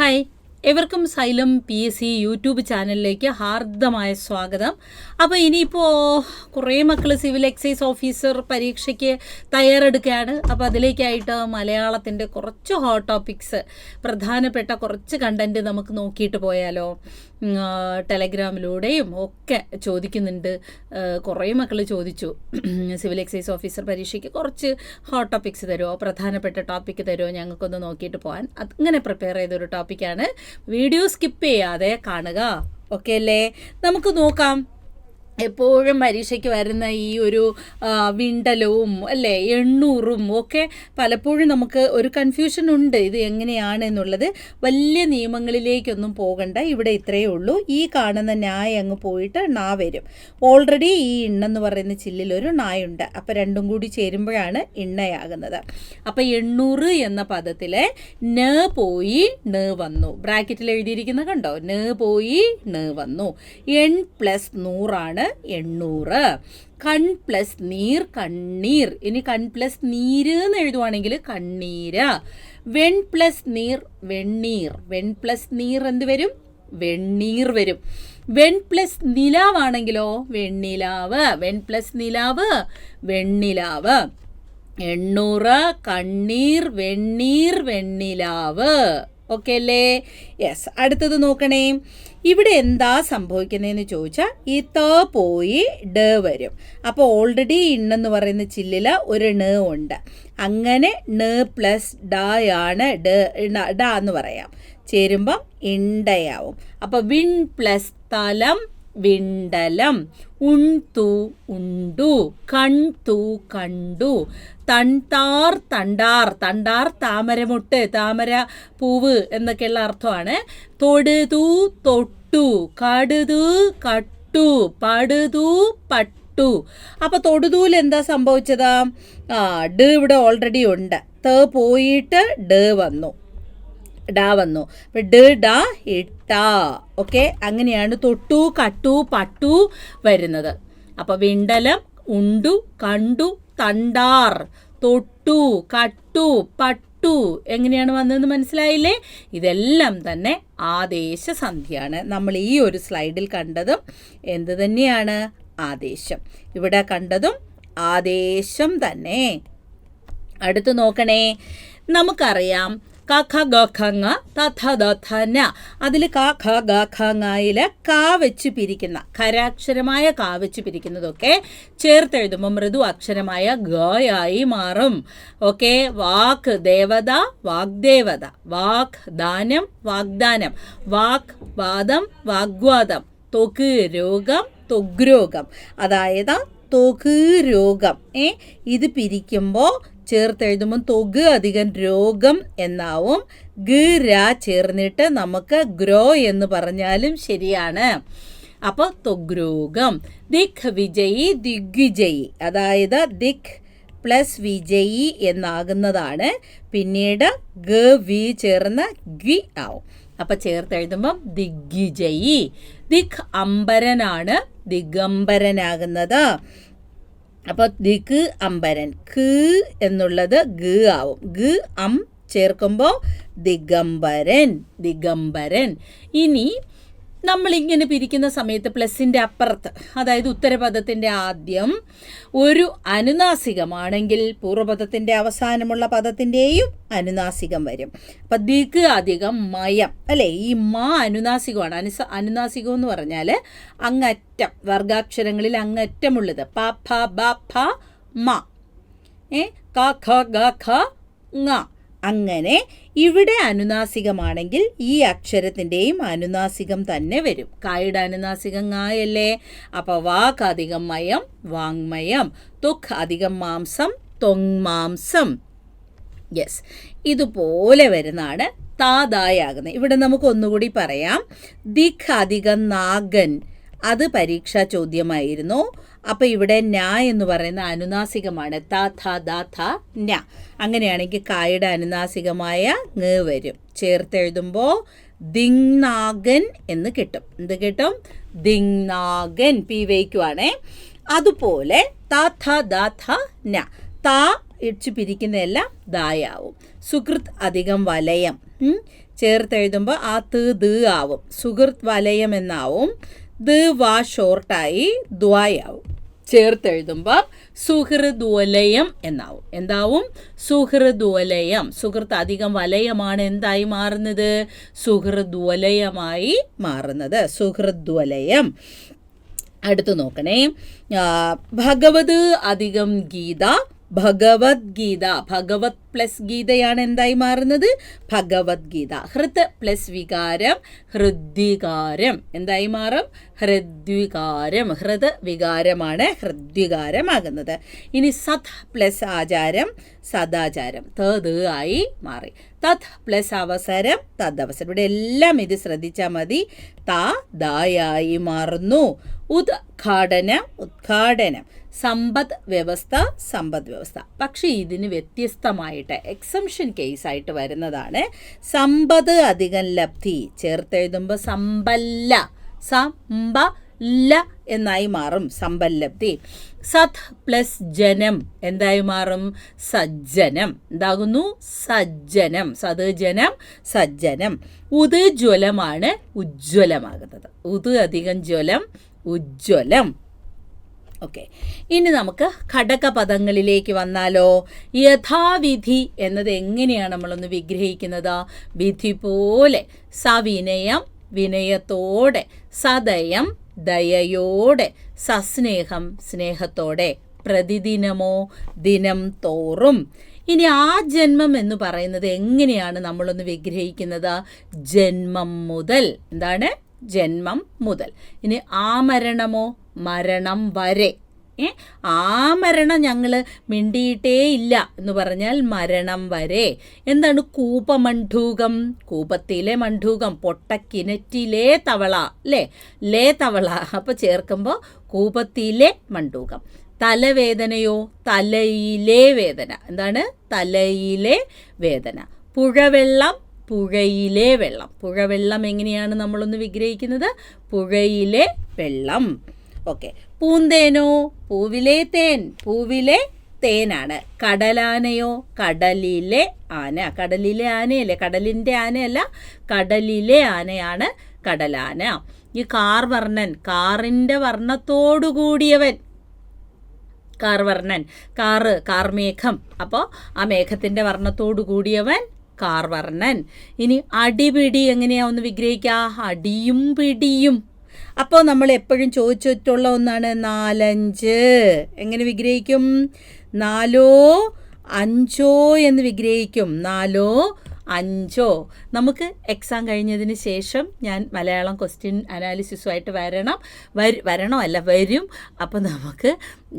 Hi, എവർക്കും xylem PSC YouTube ചാനലിലേക്ക് ഹാർദമായ സ്വാഗതം. അപ്പോൾ ഇനിയിപ്പോൾ കുറേ മക്കൾ സിവിൽ എക്സൈസ് ഓഫീസർ പരീക്ഷയ്ക്ക് തയ്യാറെടുക്കുകയാണ്. അപ്പോൾ അതിലേക്കായിട്ട് മലയാളത്തിൻ്റെ കുറച്ച് ഹോട്ട് ടോപ്പിക്സ്, പ്രധാനപ്പെട്ട കുറച്ച് കണ്ടൻറ്റ് നമുക്ക് നോക്കിയിട്ട് പോയാലോ. ടെലഗ്രാമിലൂടെയും ഒക്കെ ചോദിക്കുന്നുണ്ട്. കുറേ മക്കൾ ചോദിച്ചു, സിവിൽ എക്സൈസ് ഓഫീസർ പരീക്ഷയ്ക്ക് കുറച്ച് ഹോട്ട് ടോപ്പിക്സ് തരുമോ, പ്രധാനപ്പെട്ട ടോപ്പിക്ക് തരുമോ, ഞങ്ങൾക്കൊന്ന് നോക്കിയിട്ട് പോകാൻ. അങ്ങനെ പ്രിപ്പയർ ചെയ്തൊരു ടോപ്പിക്കാണ്. വീഡിയോ സ്കിപ്പ് ചെയ്യാതെ കാണുക. ഓക്കെ അല്ലേ? നമുക്ക് നോക്കാം. എപ്പോഴും പരീക്ഷയ്ക്ക് വരുന്ന ഈ ഒരു വിണ്ടലവും അല്ലേ 800 ഒക്കെ പലപ്പോഴും നമുക്ക് ഒരു കൺഫ്യൂഷൻ ഉണ്ട്, ഇത് എങ്ങനെയാണ് എന്നുള്ളത്. വലിയ നിയമങ്ങളിലേക്കൊന്നും പോകണ്ട, ഇവിടെ ഇത്രയേ ഉള്ളൂ. ഈ കാണുന്ന നായ അങ്ങ് പോയിട്ട് നാ വരും. ഓൾറെഡി ഈ ഇണ്ണെന്ന് പറയുന്ന ചില്ലിലൊരു നായുണ്ട്. അപ്പോൾ രണ്ടും കൂടി ചേരുമ്പോഴാണ് ഇണ്ണയാകുന്നത്. അപ്പോൾ 800 എന്ന പദത്തിലെ ന പോയി ന വന്നു. ബ്രാക്കറ്റിൽ എഴുതിയിരിക്കുന്ന കണ്ടോ, ന പോയി ന വന്നു. എൺ പ്ലസ് 100 800. കൺ പ്ലസ് നീർ കണ്ണീർ. ഇനി കൺ പ്ലസ് നീര് എന്ന് എഴുതുവാണെങ്കിൽ കണ്ണീര്. വെൺ പ്ലസ് നീർ വെണ്ണീർ. വെൺ പ്ലസ് നീർ എന്ത് വരും? വെണ്ണീർ വരും. വെൺ പ്ലസ് നിലാവാണെങ്കിലോ വെണ്ണിലാവ്. വെൺ പ്ലസ് നിലാവ് വെണ്ണിലാവ്. 800 കണ്ണീർ വെണ്ണീർ വെണ്ണിലാവ്. ഓക്കെ അല്ലേ? യെസ്. അടുത്തത് നോക്കണേ. ഇവിടെ എന്താ സംഭവിക്കുന്നതെന്ന് ചോദിച്ചാൽ ഈ ത പോയി ഡ വരും. അപ്പോൾ ഓൾറെഡി ഇണ്ണെന്ന് പറയുന്ന ചില്ലിൽ ഒരു ണ ഉണ്ട്. അങ്ങനെ ണ പ്ലസ് ഡായാണ് ഡ എന്ന് പറയാം. ചേരുമ്പം ഇണ്ടയാവും. അപ്പോൾ വിൺ പ്ലസ് തലം വിണ്ടലം. ഉൺതു ഉണ്ടു. കൺ തു കണ്ടു. തണ്ടാർ തണ്ടാർ. തണ്ടാർ താമരമുട്ട്, താമര പൂവ് എന്നൊക്കെയുള്ള അർത്ഥമാണ്. തൊടുതു തൊട്ടു. കടുതു കട്ടു. പടുതു പട്ടു. അപ്പോൾ തൊടുതൂൽ എന്താ സംഭവിച്ചത്? ഡ ഇവിടെ ഓൾറെഡി ഉണ്ട്. ത പോയിട്ട് ഡ വന്നു, ഡ വന്നു. അപ്പം ഡ ഡ ഇട്ട. ഓക്കെ, അങ്ങനെയാണ് തൊട്ടു കട്ടു പട്ടു വരുന്നത്. അപ്പോൾ വിണ്ടലം, ഉണ്ടു, കണ്ടു, തണ്ടാർ, തൊട്ടു, കട്ടു, പട്ടു എങ്ങനെയാണ് വന്നതെന്ന് മനസ്സിലായില്ലേ? ഇതെല്ലാം തന്നെ ആദേശസന്ധിയാണ്. നമ്മൾ ഈ ഒരു സ്ലൈഡിൽ കണ്ടതും എന്ത് തന്നെയാണ്? ആദേശം. ഇവിടെ കണ്ടതും ആദേശം തന്നെ. അടുത്ത് നോക്കണേ. നമുക്കറിയാം ക ഖ ഗ ഖ ങ ത ഥ ദ ഥ ന. അതിൽ ക ഖ ഗ ഖ ങയിൽ കാ വെച്ച് പിരിക്കുന്ന, ഖരാക്ഷരമായ കാ വെച്ച് പിരിക്കുന്നതൊക്കെ ചേർത്തെഴുതുമ്പോൾ മൃദു അക്ഷരമായ ഗയായി മാറും. ഓക്കെ. വാക്ക് ദേവത വാഗ്ദേവത. വാക് ദാനം വാഗ്ദാനം. വാക് വാദം വാഗ്വാദം. തൊക്ക് രോഗം തൊഗ്രോഗം. അതായത് തൊക്ക് രോഗം. ഇത് പിരിക്കുമ്പോൾ ചേർത്തെഴുതുമ്പോൾ തൊഗ് അധികം രോഗം എന്നാവും. ഗ രാ ചേർന്നിട്ട് നമുക്ക് ഗ്രോ എന്ന് പറഞ്ഞാലും ശരിയാണ്. അപ്പോൾ തൊഗ്രോഗം. ദിക് വിജയി ദിഗ്വിജയി. അതായത് ദിക് പ്ലസ് വിജയി എന്നാകുന്നതാണ്. പിന്നീട് ഗ വി ചേർന്ന് ഗ്വി ആവും. അപ്പം ചേർത്തെഴുതുമ്പം ദിഗ്വിജയി. ദിക് അമ്പരനാണ് ദിഗംബരനാകുന്നത്. അപ്പോൾ ദിഗ് അമ്പരൻ. ക എന്നുള്ളത് ഗ ആവും. ഗ അം ചേർക്കുമ്പോൾ ദിഗംബരൻ ദിഗംബരൻ. ഇനി നമ്മളിങ്ങനെ പിരിക്കുന്ന സമയത്ത് പ്ലസിൻ്റെ അപ്പുറത്ത്, അതായത് ഉത്തരപദത്തിൻ്റെ ആദ്യം ഒരു അനുനാസികമാണെങ്കിൽ പൂർവ്വപദത്തിൻ്റെ അവസാനമുള്ള പദത്തിൻ്റെയും അനുനാസികം വരും. അപ്പം ദിഗ് അധികം മയം അല്ലേ? ഈ മ അനുനാസികമാണ്. അനുനാസികം എന്ന് പറഞ്ഞാൽ അങ്ങറ്റം, വർഗാക്ഷരങ്ങളിൽ അങ്ങറ്റമുള്ളത്. പ ഫ ബ ഫ മ. ക ഖ ഗ ഖ ങ. അങ്ങനെ ഇവിടെ അനുനാസികമാണെങ്കിൽ ഈ അക്ഷരത്തിൻ്റെയും അനുനാസികം തന്നെ വരും. കായുടെ അനുനാസികം ങായല്ലേ? അപ്പോൾ വാക്ക് അധികം മയം വാങ്മയം. തൊക്ക് അധികം മാംസം തൊങ്മാംസം. യെസ്, ഇതുപോലെ വരുന്നതാണ് താതായാകുന്നത്. ഇവിടെ നമുക്ക് ഒന്നുകൂടി പറയാം. ദിഖ് അധികം നാഗൻ. അത് പരീക്ഷാ ചോദ്യമായിരുന്നു. അപ്പോൾ ഇവിടെ ന എന്ന് പറയുന്ന അനുനാസികമാണ്. ത ഥ ദ ഥ ന. അങ്ങനെയാണെങ്കിൽ കായുടെ അനുനാസികമായ ങ വരും. ചേർത്തെഴുതുമ്പോൾ ദിങ്നാഗൻ എന്ന് കിട്ടും. എന്ത് കിട്ടും? ദിങ്നാഗൻ. പി വയ്ക്കുവാണേ. അതുപോലെ ത ഥ ദ ഥ ന. ത ഇടിച്ചു പിരിക്കുന്നതെല്ലാം ദായാവും. സുകൃത് അധികം വലയം. ചേർത്തെഴുതുമ്പോൾ ആ ത് ആവും, സുഹൃത് വലയം എന്നാവും. വാ ഷോർട്ടായി ദ്വായാവും. ചേർത്തെഴുതുമ്പോൾ സുഹൃദ്വലയം എന്നാവും. എന്താവും? സുഹൃദ്വലയം. സുഹൃത്ത് അധികം വലയമാണ് എന്തായി മാറുന്നത്? സുഹൃദ്വലയമായി മാറുന്നത്. സുഹൃദ്വലയം. അടുത്ത് നോക്കണേ. ഭഗവത് അധികം ഗീത, ഭഗവത്ഗീത. ഭഗവത് പ്ലസ് ഗീതയാണ് എന്തായി മാറുന്നത്? ഭഗവത്ഗീത. ഹൃത് പ്ലസ് വികാരം, ഹൃദ്വികാരം. എന്തായി മാറും? ഹൃദ്വികാരം. ഹൃത് വികാരമാണ് ഹൃദ്വികാരമാകുന്നത്. ഇനി സത് പ്ലസ് ആചാരം, സദാചാരം. ത് ആയി മാറി. തത് പ്ലസ് അവസരം, തദവസരം. ഇവിടെ എല്ലാം ഇത് ശ്രദ്ധിച്ചാൽ മതി. ദായായി മാറുന്നു. ഉദ്ഘാടനം, ഉദ്ഘാടനം. സമ്പദ് വ്യവസ്ഥ, സമ്പദ് വ്യവസ്ഥ. പക്ഷേ ഇതിന് വ്യത്യസ്തമായിട്ട് എക്സംഷൻ കേസായിട്ട് വരുന്നതാണ് സമ്പദ് അധികം ലബ്ധി. ചേർത്തെഴുതുമ്പോൾ സമ്പല്ല, സമ്പല്ല എന്നായി മാറും. സമ്പല്ലബ്ധി. സത് പ്ലസ് ജനം എന്തായി മാറും? സജ്ജനം. എന്താകുന്നു? സജ്ജനം. സത് ജനം, സജ്ജനം. ജ്വലമാണ് ഉജ്ജ്വലമാകുന്നത്. അധികം ജ്വലം, ഉജ്ജ്വലം. ഓക്കെ, ഇനി നമുക്ക് ഘടകപദങ്ങളിലേക്ക് വന്നാലോ. യഥാവിധി എന്നത് എങ്ങനെയാണ് നമ്മളൊന്ന് വിഗ്രഹിക്കുന്നത്? വിധി പോലെ. സവിനയം, വിനയത്തോടെ. സദയം, ദയയോടെ. സസ്നേഹം, സ്നേഹത്തോടെ. പ്രതിദിനമോ, ദിനം തോറും. ഇനി ആ ജന്മം എന്ന് പറയുന്നത് എങ്ങനെയാണ് നമ്മളൊന്ന് വിഗ്രഹിക്കുന്നത്? ജന്മം മുതൽ. എന്താണ്? ജന്മം മുതൽ. ഇനി ആ മരണമോ, മരണം വരെ. ആ മരണം ഞങ്ങൾ മിണ്ടിയിട്ടേ ഇല്ല എന്ന് പറഞ്ഞാൽ മരണം വരെ. എന്താണ് കൂപമണ്ഡൂകം? കൂപത്തിലെ മണ്ഡൂകം, പൊട്ടക്കിണറ്റിലെ തവള അല്ലേ? ലേ തവള. അപ്പോൾ ചേർക്കുമ്പോൾ കൂപത്തിലെ മണ്ഡൂകം. തലവേദനയോ, തലയിലെ വേദന. എന്താണ്? തലയിലെ വേദന. പുഴവെള്ളം, പുഴയിലെ വെള്ളം. പുഴവെള്ളം എങ്ങനെയാണ് നമ്മളൊന്ന് വിഗ്രഹിക്കുന്നത്? പുഴയിലെ വെള്ളം. ഓക്കെ. പൂന്തേനോ, പൂവിലെ തേൻ. പൂവിലെ തേനാണ്. കടലാനയോ, കടലിലെ ആന. കടലിലെ ആനയല്ലേ? കടലിൻ്റെ ആനയല്ല, കടലിലെ ആനയാണ് കടലാന. ഈ കാർവർണ്ണൻ, കാറിൻ്റെ വർണ്ണത്തോടുകൂടിയവൻ. കാർവർണ്ണൻ, കാർമേഘം. അപ്പോൾ ആ മേഘത്തിൻ്റെ വർണ്ണത്തോടു കൂടിയവൻ കാർവർണ്ണൻ. ഇനി അടിപിടി എങ്ങനെയാ ഒന്ന് വിഗ്രഹിക്കുക? അടിയും പിടിയും. അപ്പോൾ നമ്മൾ എപ്പോഴും ചോദിച്ചിട്ടുള്ള ഒന്നാണ് 4, 5. എങ്ങനെ വിഗ്രഹിക്കും? 4 5 എന്ന് വിഗ്രഹിക്കും. 4 5. നമുക്ക് എക്സാം കഴിഞ്ഞതിന് ശേഷം ഞാൻ മലയാളം ക്വസ്റ്റ്യൻ അനാലിസിസുമായിട്ട് വരും. അപ്പോൾ നമുക്ക്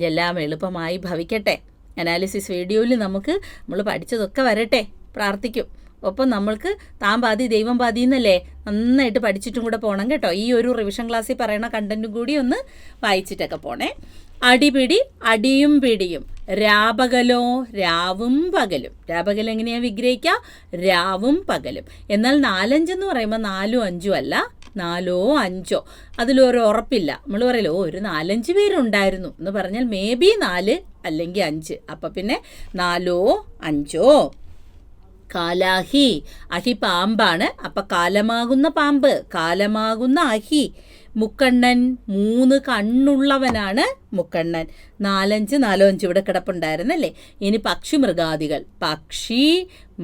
എല്ലാം എളുപ്പമായി ഭവിക്കട്ടെ. അനാലിസിസ് വീഡിയോയിൽ നമ്മൾ പഠിച്ചതൊക്കെ വരട്ടെ, പ്രാർത്ഥിക്കും. ഒപ്പം നമ്മൾക്ക് താൻ പാതി ദൈവം പാതി എന്നല്ലേ, നന്നായിട്ട് പഠിച്ചിട്ടും കൂടെ പോകണം കേട്ടോ. ഈ ഒരു റിവിഷൻ ക്ലാസ്സിൽ പറയുന്ന കണ്ടൻറ്റും കൂടി ഒന്ന് വായിച്ചിട്ടൊക്കെ പോണേ. അടിപിടി, അടിയും പിടിയും. രാപകലോ, രാവും പകലും. രാപകൽ എങ്ങനെയാണ് വിഗ്രഹിക്കുക? രാവും പകലും. എന്നാൽ 4, 5 എന്ന് പറയുമ്പോൾ 4, 5 അല്ല, 4 5. അതിലൊരു ഉറപ്പില്ല. നമ്മൾ പറയല്ലോ ഒരു 4, 5 പേരുണ്ടായിരുന്നു എന്ന് പറഞ്ഞാൽ മേ ബി 4 അല്ലെങ്കിൽ 5. അപ്പം പിന്നെ 4 5. കാലാഹി, അഹി പാമ്പാണ്. അപ്പം കാലമാകുന്ന പാമ്പ്, കാലമാകുന്ന അഹി. മുക്കണ്ണൻ, 3 കണ്ണുള്ളവനാണ് മുക്കണ്ണൻ. 4, 5 ഇവിടെ കിടപ്പുണ്ടായിരുന്നല്ലേ. ഇനി പക്ഷി മൃഗാദികൾ. പക്ഷി,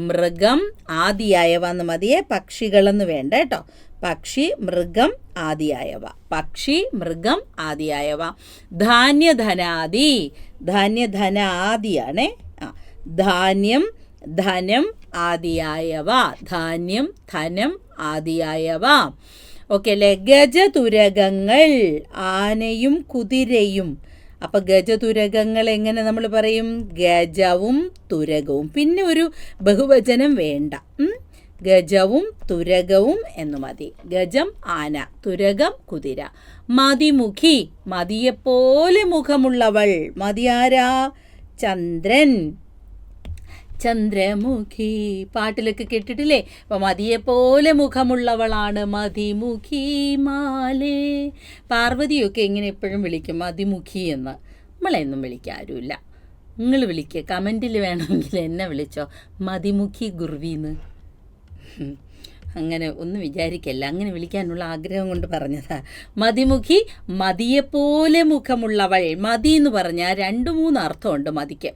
മൃഗം, ആദിയായവ എന്ന് മതിയെ, പക്ഷികളെന്ന് വേണ്ട കേട്ടോ. പക്ഷി, മൃഗം, ആദിയായവ. പക്ഷി, മൃഗം, ആദിയായവ. ധാന്യധനാദി. ധാന്യധനാദിയാണേ. ധാന്യം, ധനം, ആദിയായവ. ധാന്യം, ധനം, ആദിയായവ. ഓക്കെ അല്ലേ. ഗജതുരകങ്ങൾ, ആനയും കുതിരയും. അപ്പം ഗജതുരകങ്ങൾ എങ്ങനെ നമ്മൾ പറയും? ഗജവും തുരകവും. പിന്നെ ഒരു ബഹുവചനം വേണ്ട. ഗജവും തുരകവും എന്നു മതി. ഗജം ആന, തുരകം കുതിര. മതിമുഖി, മതിയെപ്പോലെ മുഖമുള്ളവൾ. മതിയാരാ? ചന്ദ്രൻ. ചന്ദ്രമുഖി പാട്ടിലൊക്കെ കേട്ടിട്ടില്ലേ? അപ്പം മതിയെപ്പോലെ മുഖമുള്ളവളാണ് മതിമുഖി മാലേ. പാർവതിയൊക്കെ ഇങ്ങനെ എപ്പോഴും വിളിക്കും മതിമുഖി എന്ന്. നമ്മളെന്നും വിളിക്കാരുമില്ല. നിങ്ങൾ വിളിക്കുക, കമൻറ്റിൽ വേണമെങ്കിൽ എന്നെ വിളിച്ചോ മതിമുഖി ഗുർവിന്ന്. അങ്ങനെ ഒന്നും വിചാരിക്കല്ല, അങ്ങനെ വിളിക്കാനുള്ള ആഗ്രഹം കൊണ്ട് പറഞ്ഞതാ. മതിമുഖി, മതിയെപ്പോലെ മുഖമുള്ളവൾ. മതി എന്ന് പറഞ്ഞാൽ 2-3 അർത്ഥമുണ്ട് മതിക്ക്.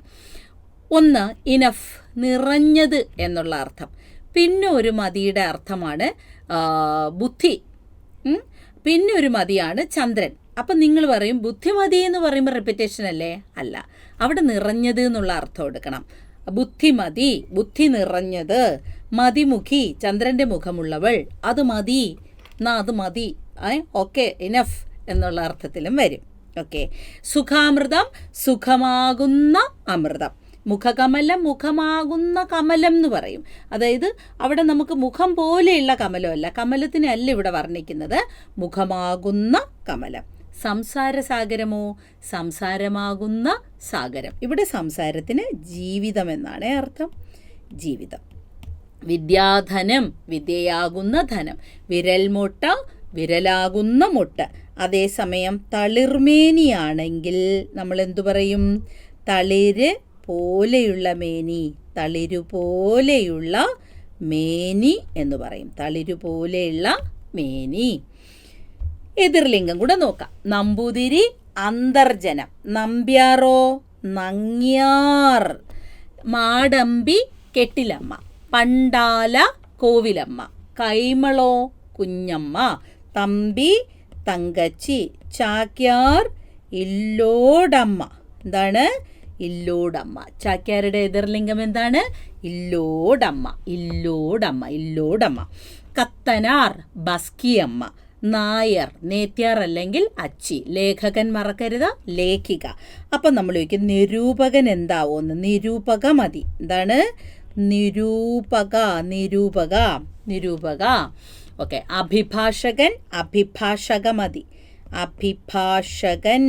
ഒന്ന് ഇനഫ്, നിറഞ്ഞത് എന്നുള്ള അർത്ഥം. പിന്നെ ഒരു മതിയുടെ അർത്ഥമാണ് ബുദ്ധി. പിന്നെ ഒരു മതിയാണ് ചന്ദ്രൻ. അപ്പം നിങ്ങൾ പറയും ബുദ്ധിമതി എന്ന് പറയുമ്പോൾ റെപ്പിറ്റേഷൻ അല്ലേ? അല്ല, അവിടെ നിറഞ്ഞത് എന്നുള്ള അർത്ഥം എടുക്കണം. ബുദ്ധിമതി, ബുദ്ധി നിറഞ്ഞത്. മതിമുഖി, ചന്ദ്രൻ്റെ മുഖമുള്ളവൾ. അത് മതി, എന്നാ അത് മതി. ഓക്കെ, ഇനഫ് എന്നുള്ള അർത്ഥത്തിലും വരും. ഓക്കെ. സുഖാമൃതം, സുഖമാകുന്ന അമൃതം. മുഖകമലം, മുഖമാകുന്ന കമലം എന്ന് പറയും. അതായത് അവിടെ നമുക്ക് മുഖം പോലെയുള്ള കമലമല്ല, കമലത്തിനല്ല ഇവിടെ വർണ്ണിക്കുന്നത്, മുഖമാകുന്ന കമലം. സംസാരസാഗരമോ, സംസാരമാകുന്ന സാഗരം. ഇവിടെ സംസാരത്തിന് ജീവിതം എന്നാണ് അർത്ഥം, ജീവിതം. വിദ്യാധനം, വിദ്യയാകുന്ന ധനം. വിരൽമുട്ട, വിരലാകുന്ന മുട്ട്. അതേസമയം തളിർമേനിയാണെങ്കിൽ നമ്മൾ എന്തു പറയും? തളിര് പോലെയുള്ള മേനി, തളിരുപോലെയുള്ള മേനി എന്ന് പറയും. തളിരുപോലെയുള്ള മേനി. എതിർലിംഗം കൂടെ നോക്കാം. നമ്പൂതിരി, അന്തർജനം. നമ്പ്യാറോ, നങ്ങ്യാർ. മാടമ്പി, കെട്ടിലമ്മ. പണ്ടാല, കോവിലമ്മ. കൈമളോ, കുഞ്ഞമ്മ. തമ്പി, തങ്കച്ചി. ചാക്യാർ, ഇല്ലോടമ്മ. എന്താണ്? ഇല്ലോടമ്മ. ചാക്യാരുടെ എതിർലിംഗം എന്താണ്? ഇല്ലോടമ്മ, ഇല്ലോടമ്മ, ഇല്ലോടമ്മ. കത്തനാർ, ബസ്കിയമ്മ. നായർ, നേത്യാർ അല്ലെങ്കിൽ അച്ചി. ലേഖകൻ മറക്കരുത്, ലേഖിക. അപ്പം നമ്മൾ ചോദിക്കും നിരൂപകൻ എന്താവോന്ന്? നിരൂപക മതി. എന്താണ്? നിരൂപക, നിരൂപക, നിരൂപക. ഓക്കെ. അഭിഭാഷകൻ, അഭിഭാഷക മതി. അഭിഭാഷകൻ,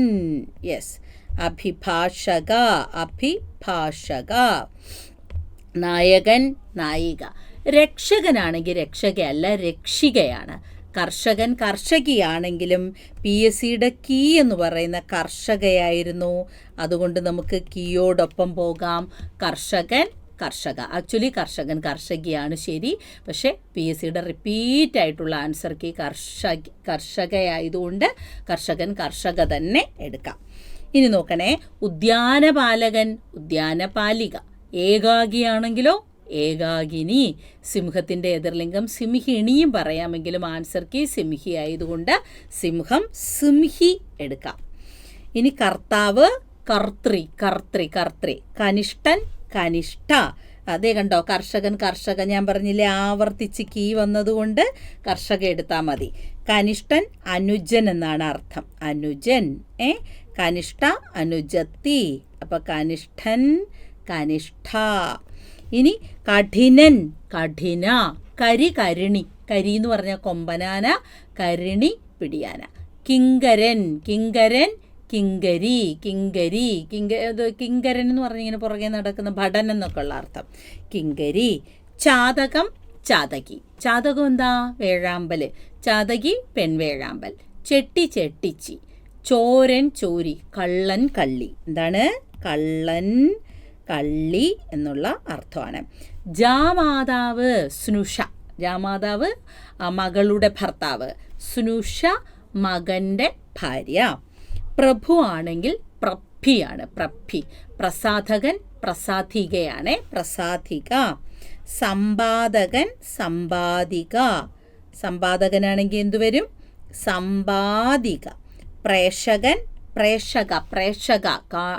യെസ്, അഭിഭാഷക, അഭിഭാഷക. നായകൻ, നായിക. രക്ഷകനാണെങ്കിൽ രക്ഷകയല്ല, രക്ഷികയാണ്. കർഷകൻ, കർഷകിയാണെങ്കിലും PSCയുടെ കീ എന്ന് പറയുന്ന കർഷകയായിരുന്നു. അതുകൊണ്ട് നമുക്ക് കീയോടൊപ്പം പോകാം. കർഷകൻ, കർഷക. ആക്ച്വലി കർഷകൻ, കർഷകിയാണ് ശരി. പക്ഷേ PSCയുടെ റിപ്പീറ്റ് ആയിട്ടുള്ള ആൻസർ കീ കർഷകയായതുകൊണ്ട് കർഷകൻ, കർഷക തന്നെ എടുക്കാം. ഇനി നോക്കണേ. ഉദ്യാനപാലകൻ, ഉദ്യാനപാലിക. ഏകാഗിയാണെങ്കിലോ ഏകാകിനി. സിംഹത്തിൻ്റെ എതിർലിംഗം സിംഹിണിയും പറയാമെങ്കിലും ആൻസർ കീ സിംഹി ആയതുകൊണ്ട് സിംഹം, സിംഹി എടുക്കാം. ഇനി കർത്താവ്, കർത്തൃ, കർത്തൃ, കർത്തൃ. കനിഷ്ഠൻ, കനിഷ്ഠ. അതേ കണ്ടോ, കർഷകൻ, കർഷക. ഞാൻ പറഞ്ഞില്ലേ ആവർത്തിച്ച് കീ വന്നതുകൊണ്ട് കർഷക എടുത്താൽ മതി. കനിഷ്ഠൻ, അനുജൻ എന്നാണ് അർത്ഥം. അനുജൻ. കനിഷ്ഠ, അനുജത്തി. അപ്പം കനിഷ്ഠൻ, കനിഷ്ഠ. ഇനി കഠിനൻ, കഠിന. കരി, കരുണി. കരി എന്ന് പറഞ്ഞാൽ കൊമ്പനാന, കരുണി പിടിയാന. കിങ്കരൻ, കിങ്കരൻ, കിങ്കരി, കിങ്കരി. കിങ്കരൻ എന്ന് പറഞ്ഞാൽ ഇങ്ങനെ പുറകെ നടക്കുന്ന ഭടൻ എന്നൊക്കെ ഉള്ള അർത്ഥം. കിങ്കരി. ചാതകം, ചാതകി. ചാതകം എന്താ? വേഴാമ്പൽ. ചാതകി, പെൺവേഴാമ്പൽ. ചെട്ടി, ചെട്ടിച്ചി. ചോരൻ, ചോരി. കള്ളൻ, കള്ളി. എന്താണ്? കള്ളൻ, കള്ളി എന്നുള്ള അർത്ഥമാണ്. ജാമാതാവ്, സ്നുഷ. ജാമാതാവ് മകളുടെ ഭർത്താവ്. സ്നുഷ മകൻ്റെ ഭാര്യ. പ്രഭു ആണെങ്കിൽ പ്രഭ്ഭിയാണ്, പ്രഭ്ഭി. പ്രസാധകൻ, പ്രസാധികയാണ്, പ്രസാധിക. സമ്പാദകൻ, സമ്പാദിക. സമ്പാദകനാണെങ്കിൽ എന്തു വരും? സമ്പാദിക. പ്രേഷകൻ, പ്രേഷക, പ്രേഷക.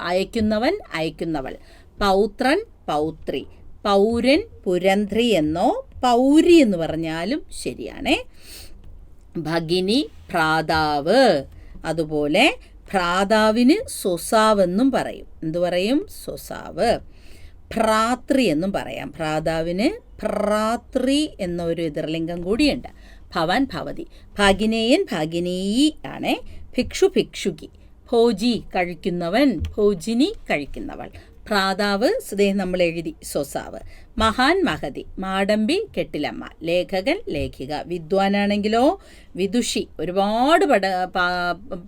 അയക്കുന്നവൻ, അയക്കുന്നവൾ. പൗത്രൻ, പൗത്രി. പൗരൻ, പുരന്ത്രി എന്നോ പൗരി എന്ന് പറഞ്ഞാലും ശരിയാണേ. ഭഗിനി, ഭ്രാതാവ്. അതുപോലെ ഭ്രാതാവിന് സ്വസാവെന്നും പറയും. എന്തു പറയും? സ്വസാവ്. ഭ്രാതൃ എന്നും പറയാം. ഭ്രാതാവിന് ഭ്രാതൃ എന്നൊരു എതിർലിംഗം കൂടിയുണ്ട്. ഭവൻ, ഭവതി. ഭാഗിനേയൻ, ഭാഗിനേയി ആണ്. ഭിക്ഷു, ഭിക്ഷുകി. ഭോജി, കഴിക്കുന്നവൻ. ഭോജിനി, കഴിക്കുന്നവൾ. ഭ്രാതാവ്, സുദേഹം നമ്മൾ എഴുതി, സ്വസാവ്. മഹാൻ മഹതി, മാടമ്പി കെട്ടിലമ്മ, ലേഖകൻ ലേഖിക. വിദ്വാനാണെങ്കിലോ വിദുഷി. ഒരുപാട്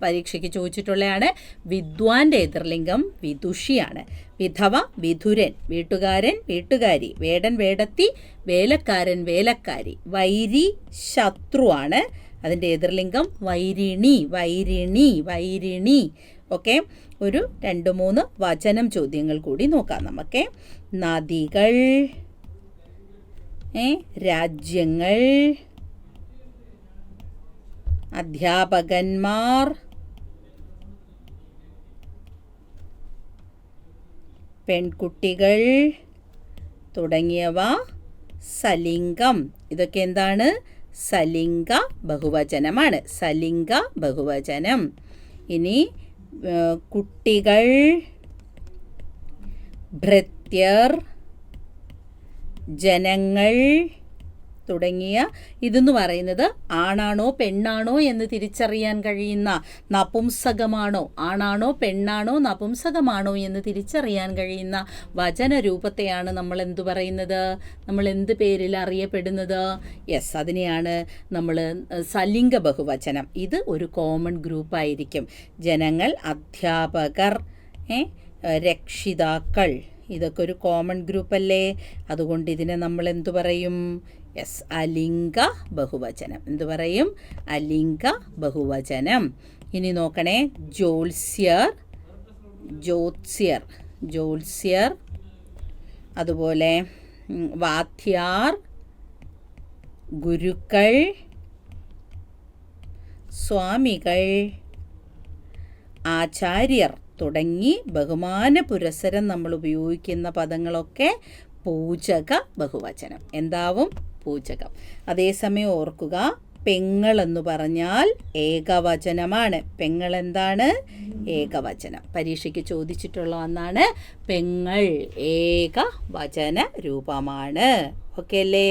പരീക്ഷയ്ക്ക് ചോദിച്ചിട്ടുള്ളതാണ്. വിദ്വാൻ്റെ എതിർലിംഗം വിദുഷിയാണ്. വിധവ വിധുരൻ, വീട്ടുകാരൻ വീട്ടുകാരി, വേടൻ വേടത്തി, വേലക്കാരൻ വേലക്കാരി. വൈരി ശത്രുവാണ്. അതിൻ്റെ എതിർലിംഗം വൈരിണി വൈരിണി വൈരിണി. ഓക്കെ, ഒരു 2-3 വചനം ചോദ്യങ്ങൾ കൂടി നോക്കാം നമുക്ക്. നദികൾ, രാജ്യങ്ങൾ, അധ്യാപകന്മാർ, പെൺകുട്ടികൾ തുടങ്ങിയവ സലിംഗം. ഇതൊക്കെ എന്താണ്? സലിംഗ ബഹുവചനമാണ്. സലിംഗ ബഹുവചനം. ഇനി കുട്ടികൾ, ഭൃത്യർ, ജനങ്ങൾ തുടങ്ങിയ ഇതെന്ന് പറയുന്നത് ആണാണോ പെണ്ണാണോ എന്ന് തിരിച്ചറിയാൻ കഴിയുന്ന, നപുംസകമാണോ ആണാണോ പെണ്ണാണോ നപുംസകമാണോ എന്ന് തിരിച്ചറിയാൻ കഴിയുന്ന വചനരൂപത്തെയാണ് നമ്മൾ എന്തു പറയുന്നത്? നമ്മൾ എന്ത് പേരിൽ അറിയപ്പെടുന്നത്? യെസ്, അതിനെയാണ് നമ്മൾ സലിംഗ ബഹുവചനം. ഇത് ഒരു കോമൺ ഗ്രൂപ്പായിരിക്കും. ജനങ്ങൾ, അധ്യാപകർ, രക്ഷിതാക്കൾ, ഇതൊക്കെ ഒരു കോമൺ ഗ്രൂപ്പല്ലേ? അതുകൊണ്ട് ഇതിനെ നമ്മൾ എന്തു പറയും? യെസ്, അലിംഗ ബഹുവചനം. എന്തു പറയും? അലിംഗ ബഹുവചനം. ഇനി നോക്കണേ, ജ്യോത്സ്യർ, ജ്യോത്സ്യർ, ജ്യോത്സ്യർ, അതുപോലെ വാദ്യാർ, ഗുരുക്കൾ, സ്വാമികൾ, ആചാര്യർ തുടങ്ങി ബഹുമാന പുരസ്സരം നമ്മൾ ഉപയോഗിക്കുന്ന പദങ്ങളൊക്കെ പൂജക ബഹുവചനം. എന്താവും? പൂജകം. അതേസമയം ഓർക്കുക, പെങ്ങൾ എന്ന് പറഞ്ഞാൽ ഏകവചനമാണ്. പെങ്ങൾ എന്താണ്? ഏകവചനം. പരീക്ഷയ്ക്ക് ചോദിച്ചിട്ടുള്ള ഒന്നാണ് പെങ്ങൾ. ഏകവചന രൂപമാണ്. ഓക്കെ അല്ലേ?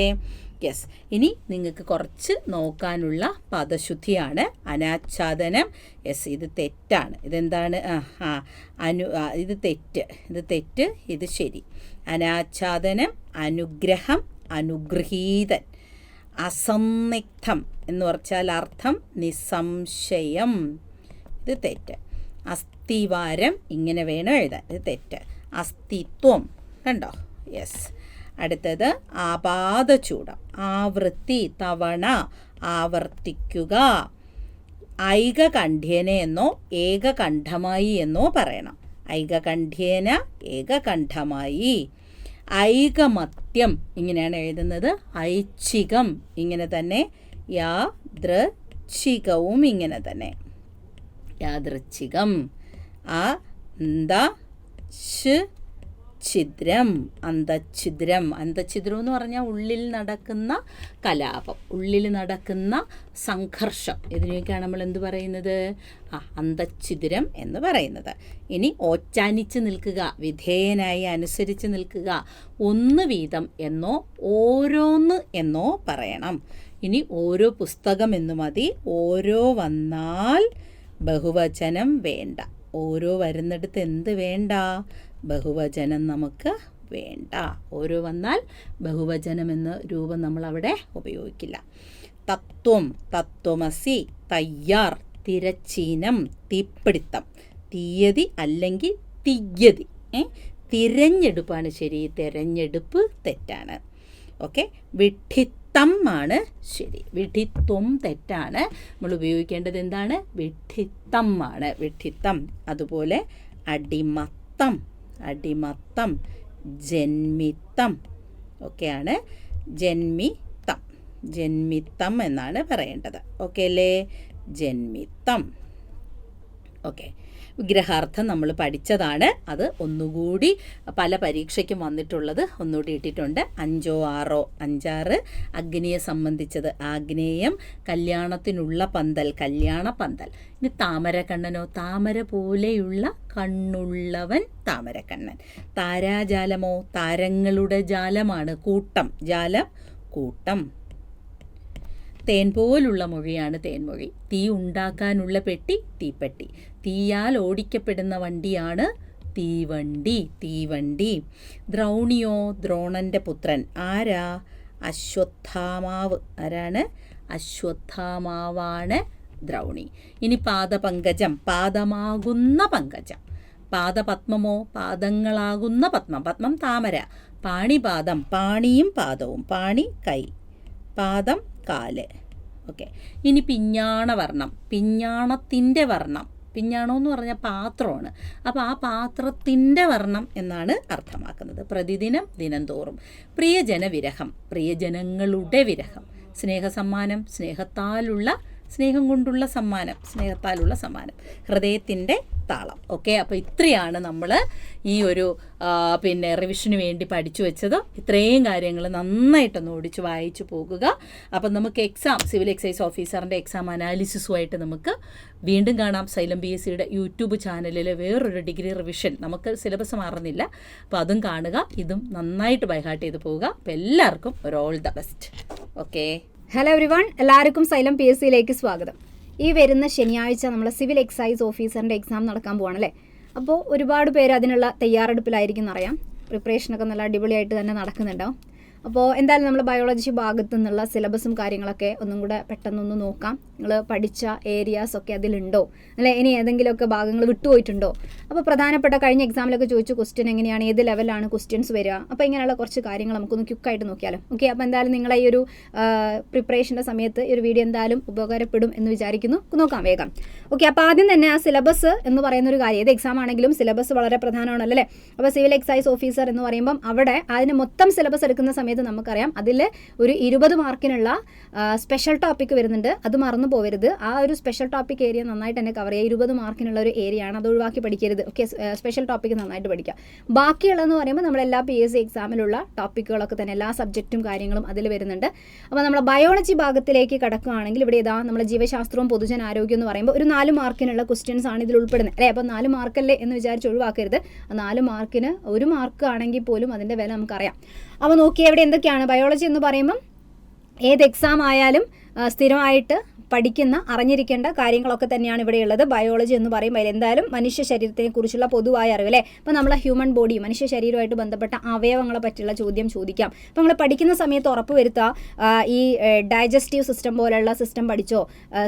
യെസ്. ഇനി നിങ്ങൾക്ക് കുറച്ച് നോക്കാനുള്ള പദശുദ്ധിയാണ്. അനാച്ഛാദനം. യെസ്, ഇത് തെറ്റാണ്. ഇതെന്താണ്? ഇത് തെറ്റ്, ഇത് തെറ്റ്, ഇത് ശരി. അനാച്ഛാദനം, അനുഗ്രഹം, അനുഗൃഹീതൻ. അസന്നിഗ്ധം എന്ന് പറഞ്ഞാൽ അർത്ഥം നിസ്സംശയം. ഇത് തെറ്റ്. അസ്ഥിവാരം, ഇങ്ങനെ വേണം എഴുതാൻ. ഇത് തെറ്റ്. അസ്തിത്വം, കണ്ടോ? യെസ്. അടുത്തത് ആപാദചൂടം. ആവൃത്തി, തവണ, ആവർത്തിക്കുക. ഐകകണ്ഠ്യേന എന്നോ ഏകകണ്ഠമായി എന്നോ പറയണം. ഐകകണ്ഠ്യേന, ഏകകണ്ഠമായി. ഐകമത്യം, ഇങ്ങനെയാണ് എഴുതുന്നത്. ഐച്ഛികം, ഇങ്ങനെ തന്നെ. യാദൃച്ഛികവും ഇങ്ങനെ തന്നെ. യാദൃച്ഛികം. ഛിദ്രം, അന്തഛിദ്രം. അന്തഛിദ്രം എന്ന് പറഞ്ഞാൽ ഉള്ളിൽ നടക്കുന്ന കലാപം, ഉള്ളിൽ നടക്കുന്ന സംഘർഷം. ഇതിനെയൊക്കെയാണ് നമ്മൾ എന്ത് പറയുന്നത്? അന്തഛിദ്രം എന്ന് പറയുന്നത്. ഇനി ഓച്ചാനിച്ച് നിൽക്കുക, വിധേയനായി അനുസരിച്ച് നിൽക്കുക. ഒന്ന് വീതം എന്നോ ഓരോന്ന് എന്നോ പറയണം. ഇനി ഓരോ പുസ്തകം എന്ന് മതി. ഓരോ വന്നാൽ ബഹുവചനം വേണ്ട. ഓരോ വരുന്നിടത്ത് എന്ത് വേണ്ട? ബഹുവചനം നമുക്ക് വേണ്ട. ഓരോ വന്നാൽ ബഹുവചനം എന്ന രൂപം നമ്മളവിടെ ഉപയോഗിക്കില്ല. തത്വം, തത്വമസി, തയ്യാർ, തിരച്ചീനം, തീപ്പിടുത്തം. തീയതി അല്ലെങ്കിൽ തീയതി. തിരഞ്ഞെടുപ്പാണ് ശരി, തിരഞ്ഞെടുപ്പ് തെറ്റാണ്. ഓക്കെ. വിഡ്ഢിത്തം ആണ് ശരി, വിഡ്ഢിത്വം തെറ്റാണ്. നമ്മൾ ഉപയോഗിക്കേണ്ടത് എന്താണ്? വിഡ്ഢിത്തം ആണ്, വിഡ്ഢിത്തം. അതുപോലെ അടിമത്തം, അടിമത്തം, ജന്മിത്തം ഒക്കെയാണ്. ജന്മിത്തം, ജന്മിത്തം എന്നാണ് പറയേണ്ടത്. ഓക്കെ അല്ലേ? ജന്മിത്തം. ഓക്കെ. വിഗ്രഹാർത്ഥം നമ്മൾ പഠിച്ചതാണ്. അത് ഒന്നുകൂടി പല പരീക്ഷയ്ക്കും വന്നിട്ടുള്ളത് ഒന്നുകൂടി ഇട്ടിട്ടുണ്ട്. 5 6 5-6 അഗ്നിയെ സംബന്ധിച്ചത്. ആഗ്നേയം, കല്യാണത്തിനുള്ള പന്തൽ, കല്യാണ പന്തൽ. ഇനി താമരക്കണ്ണനോ? താമര പോലെയുള്ള കണ്ണുള്ളവൻ താമരക്കണ്ണൻ. താരാജാലമോ? താരങ്ങളുടെ ജാലമാണ്. കൂട്ടം, ജാലം, കൂട്ടം. തേൻ പോലുള്ള മൊഴിയാണ് തേൻമൊഴി. തീ ഉണ്ടാക്കാനുള്ള പെട്ടി തീപ്പെട്ടി. തീയാൽ ഓടിക്കപ്പെടുന്ന വണ്ടിയാണ് തീവണ്ടി. തീവണ്ടി. ദ്രൗണിയോ? ദ്രോണൻ്റെ പുത്രൻ. ആരാ? അശ്വത്ഥാമാവ്. ആരാണ്? അശ്വത്ഥാമാവാണ് ദ്രൗണി. ഇനി പാദപങ്കജം. പാദമാകുന്ന പങ്കജം. പാദപത്മമോ? പാദങ്ങളാകുന്ന പത്മം. പത്മം താമര. പാണിപാദം. പാണിയും പാദവും. പാണി കൈ, പാദം കാല്. ഓക്കെ. ഇനി പിഞ്ഞാണവർണ്ണം. പിഞ്ഞാണത്തിൻ്റെ വർണ്ണം. പിഞ്ഞാണം എന്ന് പറഞ്ഞാൽ പാത്രമാണ്. അപ്പോൾ ആ പാത്രത്തിൻ്റെ വർണ്ണം എന്നാണ് അർത്ഥമാക്കുന്നത്. പ്രതിദിനം, ദിനംതോറും. പ്രിയജന വിരഹം. പ്രിയജനങ്ങളുടെ വിരഹം. സ്നേഹസമ്മാനം. സ്നേഹം കൊണ്ടുള്ള സമ്മാനം. സ്നേഹത്താലുള്ള സമ്മാനം. ഹൃദയത്തിൻ്റെ താളം. ഓക്കെ. അപ്പോൾ ഇത്രയാണ് നമ്മൾ ഈ ഒരു റിവിഷന് വേണ്ടി പഠിച്ചു വെച്ചത്. ഇത്രയും കാര്യങ്ങൾ നന്നായിട്ടൊന്ന് ഓടിച്ച് വായിച്ചു പോകുക. അപ്പം നമുക്ക് സിവിൽ എക്സൈസ് ഓഫീസറിൻ്റെ എക്സാം അനാലിസിസുമായിട്ട് നമുക്ക് വീണ്ടും കാണാം. സൈലം PSCയുടെ യൂട്യൂബ് ചാനലിൽ വേറൊരു ഡിഗ്രി റിവിഷൻ. നമുക്ക് സിലബസ് മാറുന്നില്ല. അപ്പോൾ അതും കാണുക. ഇതും നന്നായിട്ട് ബൈഹാർട്ട് ചെയ്ത് പോവുക. അപ്പോൾ എല്ലാവർക്കും ഒരു all the best. Okay. Hello everyone, എല്ലാവർക്കും സൈലം PSCയിലേക്ക് സ്വാഗതം. ഈ വരുന്ന ശനിയാഴ്ച നമ്മൾ സിവിൽ എക്സൈസ് ഓഫീസറിൻ്റെ എക്സാം നടക്കാൻ പോവാണല്ലേ. അപ്പോൾ ഒരുപാട് പേര് അതിനുള്ള തയ്യാറെടുപ്പിലായിരിക്കും എന്നറിയാം. പ്രിപ്പറേഷനൊക്കെ നല്ല അടിപൊളിയായിട്ട് തന്നെ നടക്കുന്നുണ്ടാവും. അപ്പോൾ എന്തായാലും നമ്മൾ ബയോളജി ഭാഗത്തു നിന്നുള്ള സിലബസും കാര്യങ്ങളൊക്കെ ഒന്നും കൂടെ പെട്ടെന്നൊന്ന് നോക്കാം. നിങ്ങൾ പഠിച്ച ഏരിയാസൊക്കെ അതിലുണ്ടോ, അല്ലെ ഇനി ഏതെങ്കിലുമൊക്കെ ഭാഗങ്ങൾ വിട്ടുപോയിട്ടുണ്ടോ. അപ്പോൾ പ്രധാനപ്പെട്ട കഴിഞ്ഞ എക്സാമിലൊക്കെ ചോദിച്ച ക്വസ്റ്റ്യൻ എങ്ങനെയാണ്, ഏത് ലെവലാണ് ക്വസ്റ്റ്യൻസ് വരിക, അപ്പോൾ ഇങ്ങനെയുള്ള കുറച്ച് കാര്യങ്ങൾ നമുക്കൊന്ന് ക്വിക്കായിട്ട് നോക്കിയാലോ. ഓക്കെ. അപ്പോൾ എന്തായാലും നിങ്ങളെ ഈ ഒരു പ്രിപ്പറേഷൻ്റെ സമയത്ത് ഈ ഒരു വീഡിയോ എന്തായാലും ഉപകാരപ്പെടും എന്ന് വിചാരിക്കുന്നു. നോക്കാം വേഗം. ഓക്കെ. അപ്പോൾ ആദ്യം തന്നെ ആ സിലബസ് എന്ന് പറയുന്ന ഒരു കാര്യം, ഏത് എക്സാം ആണെങ്കിലും സിലബസ് വളരെ പ്രധാനമാണല്ലോ അല്ലേ. അപ്പോൾ സിവിൽ എക്സൈസ് ഓഫീസർ എന്ന് പറയുമ്പം അവിടെ അതിന് മൊത്തം സിലബസ് എടുക്കുന്ന സമയത്ത് നമുക്കറിയാം അതിൽ ഒരു 20 മാർക്കിനുള്ള സ്പെഷ്യൽ ടോപ്പിക് വരുന്നുണ്ട്. അത് മറന്നു പോകരുത്. ആ ഒരു സ്പെഷ്യൽ ടോപ്പിക് ഏരിയ നന്നായിട്ട് തന്നെ കവർ ചെയ്യുക. 20 മാർക്കിനുള്ള ഒരു ഏരിയ ആണ്, അത് ഒഴിവാക്കി പഠിക്കരുത്. ഓക്കെ. സ്പെഷ്യൽ ടോപ്പിക് നന്നായിട്ട് പഠിക്കുക. ബാക്കിയുള്ളതെന്ന് പറയുമ്പോൾ നമ്മളെല്ലാ PSC എക്സാമിലുള്ള ടോപ്പിക്കുകളൊക്കെ തന്നെ എല്ലാ സബ്ജക്റ്റും കാര്യങ്ങളും അതിൽ വരുന്നുണ്ട്. അപ്പോൾ നമ്മൾ ബയോളജി ഭാഗത്തിലേക്ക് കടക്കുകയാണെങ്കിൽ ഇവിടെ നമ്മുടെ ജീവശാസ്ത്രവും പൊതുജനാരോഗ്യം എന്ന് പറയുമ്പോൾ ഒരു 4 മാർക്കിനുള്ള ക്വസ്റ്റ്യൻസ് ആണ് ഇതിൽ ഉൾപ്പെടുന്നത് അല്ലേ. അപ്പോൾ 4 മാർക്കല്ലേ എന്ന് വിചാരിച്ച് ഒഴിവാക്കരുത്. ആ 4 മാർക്കിന് 1 മാർക്ക് ആണെങ്കിൽ പോലും അതിൻ്റെ വില നമുക്കറിയാം. അപ്പോൾ നോക്കിയാൽ ഇവിടെ എന്തൊക്കെയാണ് ബയോളജി എന്ന് പറയുമ്പം ഏത് എക്സാം ആയാലും സ്ഥിരമായിട്ട് പഠിക്കുന്ന അറിഞ്ഞിരിക്കേണ്ട കാര്യങ്ങളൊക്കെ തന്നെയാണ് ഇവിടെയുള്ളത്. ബയോളജി എന്ന് പറയുമ്പോൾ അതിൽ എന്തായാലും മനുഷ്യ ശരീരത്തെ കുറിച്ചുള്ള പൊതുവായ അറിവ് അല്ലേ. അപ്പോൾ നമ്മളെ ഹ്യൂമൻ ബോഡി, മനുഷ്യ ശരീരമായിട്ട് ബന്ധപ്പെട്ട അവയവങ്ങളെ പറ്റിയുള്ള ചോദ്യം ചോദിക്കാം. അപ്പോൾ നമ്മൾ പഠിക്കുന്ന സമയത്ത് ഉറപ്പ് വരുത്തുക ഈ ഡൈജസ്റ്റീവ് സിസ്റ്റം പോലെയുള്ള സിസ്റ്റം പഠിച്ചോ,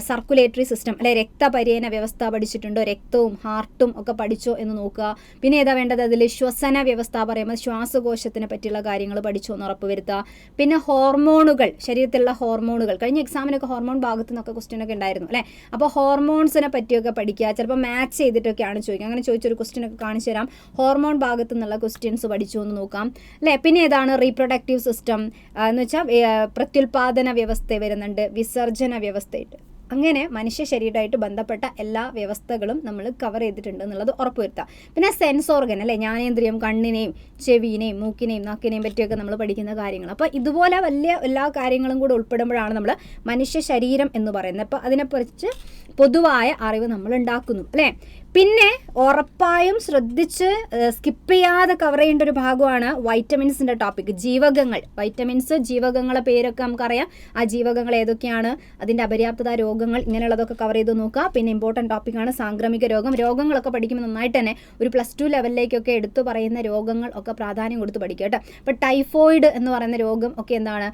സർക്കുലേറ്ററി സിസ്റ്റം അല്ലെ, രക്തപര്യന വ്യവസ്ഥ പഠിച്ചിട്ടുണ്ടോ, രക്തവും ഹാർട്ടും ഒക്കെ പഠിച്ചോ എന്ന് നോക്കുക. പിന്നെ ഏതാ വേണ്ടത്, അതിൽ ശ്വസന വ്യവസ്ഥ പറയുമ്പോൾ ശ്വാസകോശത്തിനെ പറ്റിയുള്ള കാര്യങ്ങൾ പഠിച്ചോ എന്ന് ഉറപ്പ് വരുത്തുക. പിന്നെ ഹോർമോണുകൾ, ശരീരത്തിലുള്ള ഹോർമോണുകൾ, കഴിഞ്ഞ എക്സാമിനൊക്കെ ഹോർമോൺ ഭാഗത്ത് നിന്നൊക്കെ ക്വസ്റ്റ്യൻ ഒക്കെ ഉണ്ടായിരുന്നു അല്ലേ. അപ്പോൾ ഹോർമോൺസിനെ പറ്റിയൊക്കെ പഠിക്കുക. ചിലപ്പോൾ മാച്ച് ചെയ്തിട്ടൊക്കെയാണ് ചോദിക്കുക. അങ്ങനെ ചോദിച്ചൊരു ക്വസ്റ്റ്യൻ ഒക്കെ കാണിച്ചു തരാം. ഹോർമോൺ ഭാഗത്തു നിന്നുള്ള ക്വസ്റ്റ്യൻസ് പഠിച്ചു എന്ന് നോക്കാം അല്ലേ. പിന്നെ ഏതാണ് റീപ്രൊഡക്റ്റീവ് സിസ്റ്റം എന്ന് വെച്ചാൽ പ്രത്യുൽപാദന വ്യവസ്ഥ വരുന്നുണ്ട്, വിസർജന വ്യവസ്ഥയായിട്ട്. അങ്ങനെ മനുഷ്യ ശരീരമായിട്ട് ബന്ധപ്പെട്ട എല്ലാ വ്യവസ്ഥകളും നമ്മൾ കവർ ചെയ്തിട്ടുണ്ട് എന്നുള്ളത് ഉറപ്പുവരുത്താം. പിന്നെ സെൻസ് ഓർഗൻ അല്ലേ, ജ്ഞാനേന്ദ്രിയം, കണ്ണിനെയും ചെവിനെയും മൂക്കിനെയും നാക്കിനെയും പറ്റിയൊക്കെ നമ്മൾ പഠിക്കുന്ന കാര്യങ്ങൾ. അപ്പോൾ ഇതുപോലെ വലിയ എല്ലാ കാര്യങ്ങളും കൂടെ ഉൾപ്പെടുമ്പോഴാണ് നമ്മൾ മനുഷ്യ ശരീരം എന്ന് പറയുന്നത്. അപ്പോൾ അതിനെക്കുറിച്ച് പൊതുവായ അറിവ് നമ്മൾ ഉണ്ടാക്കുന്നു അല്ലേ. പിന്നെ ഉറപ്പായും ശ്രദ്ധിച്ച് സ്കിപ്പ് ചെയ്യാതെ കവർ ചെയ്യേണ്ട ഒരു ഭാഗമാണ് വൈറ്റമിൻസിൻ്റെ ടോപ്പിക്. ജീവകങ്ങൾ, വൈറ്റമിൻസ്, ജീവകങ്ങളെ പേരൊക്കെ നമുക്കറിയാം. ആ ജീവകങ്ങൾ ഏതൊക്കെയാണ്, അതിൻ്റെ അപര്യാപ്തത, രോഗങ്ങൾ, ഇങ്ങനെയുള്ളതൊക്കെ കവർ ചെയ്ത് നോക്കുക. പിന്നെ ഇമ്പോർട്ടൻറ്റ് ടോപ്പിക്കാണ് സാംക്രമിക രോഗം. രോഗങ്ങളൊക്കെ പഠിക്കുമ്പോൾ നന്നായിട്ട് തന്നെ ഒരു +2 ലെവലിലേക്കൊക്കെ എടുത്തു പറയുന്ന രോഗങ്ങൾ ഒക്കെ പ്രാധാന്യം കൊടുത്ത് പഠിക്കുക കേട്ടോ. അപ്പോൾ ടൈഫോയിഡ് എന്ന് പറയുന്ന രോഗം ഒക്കെ എന്താണ്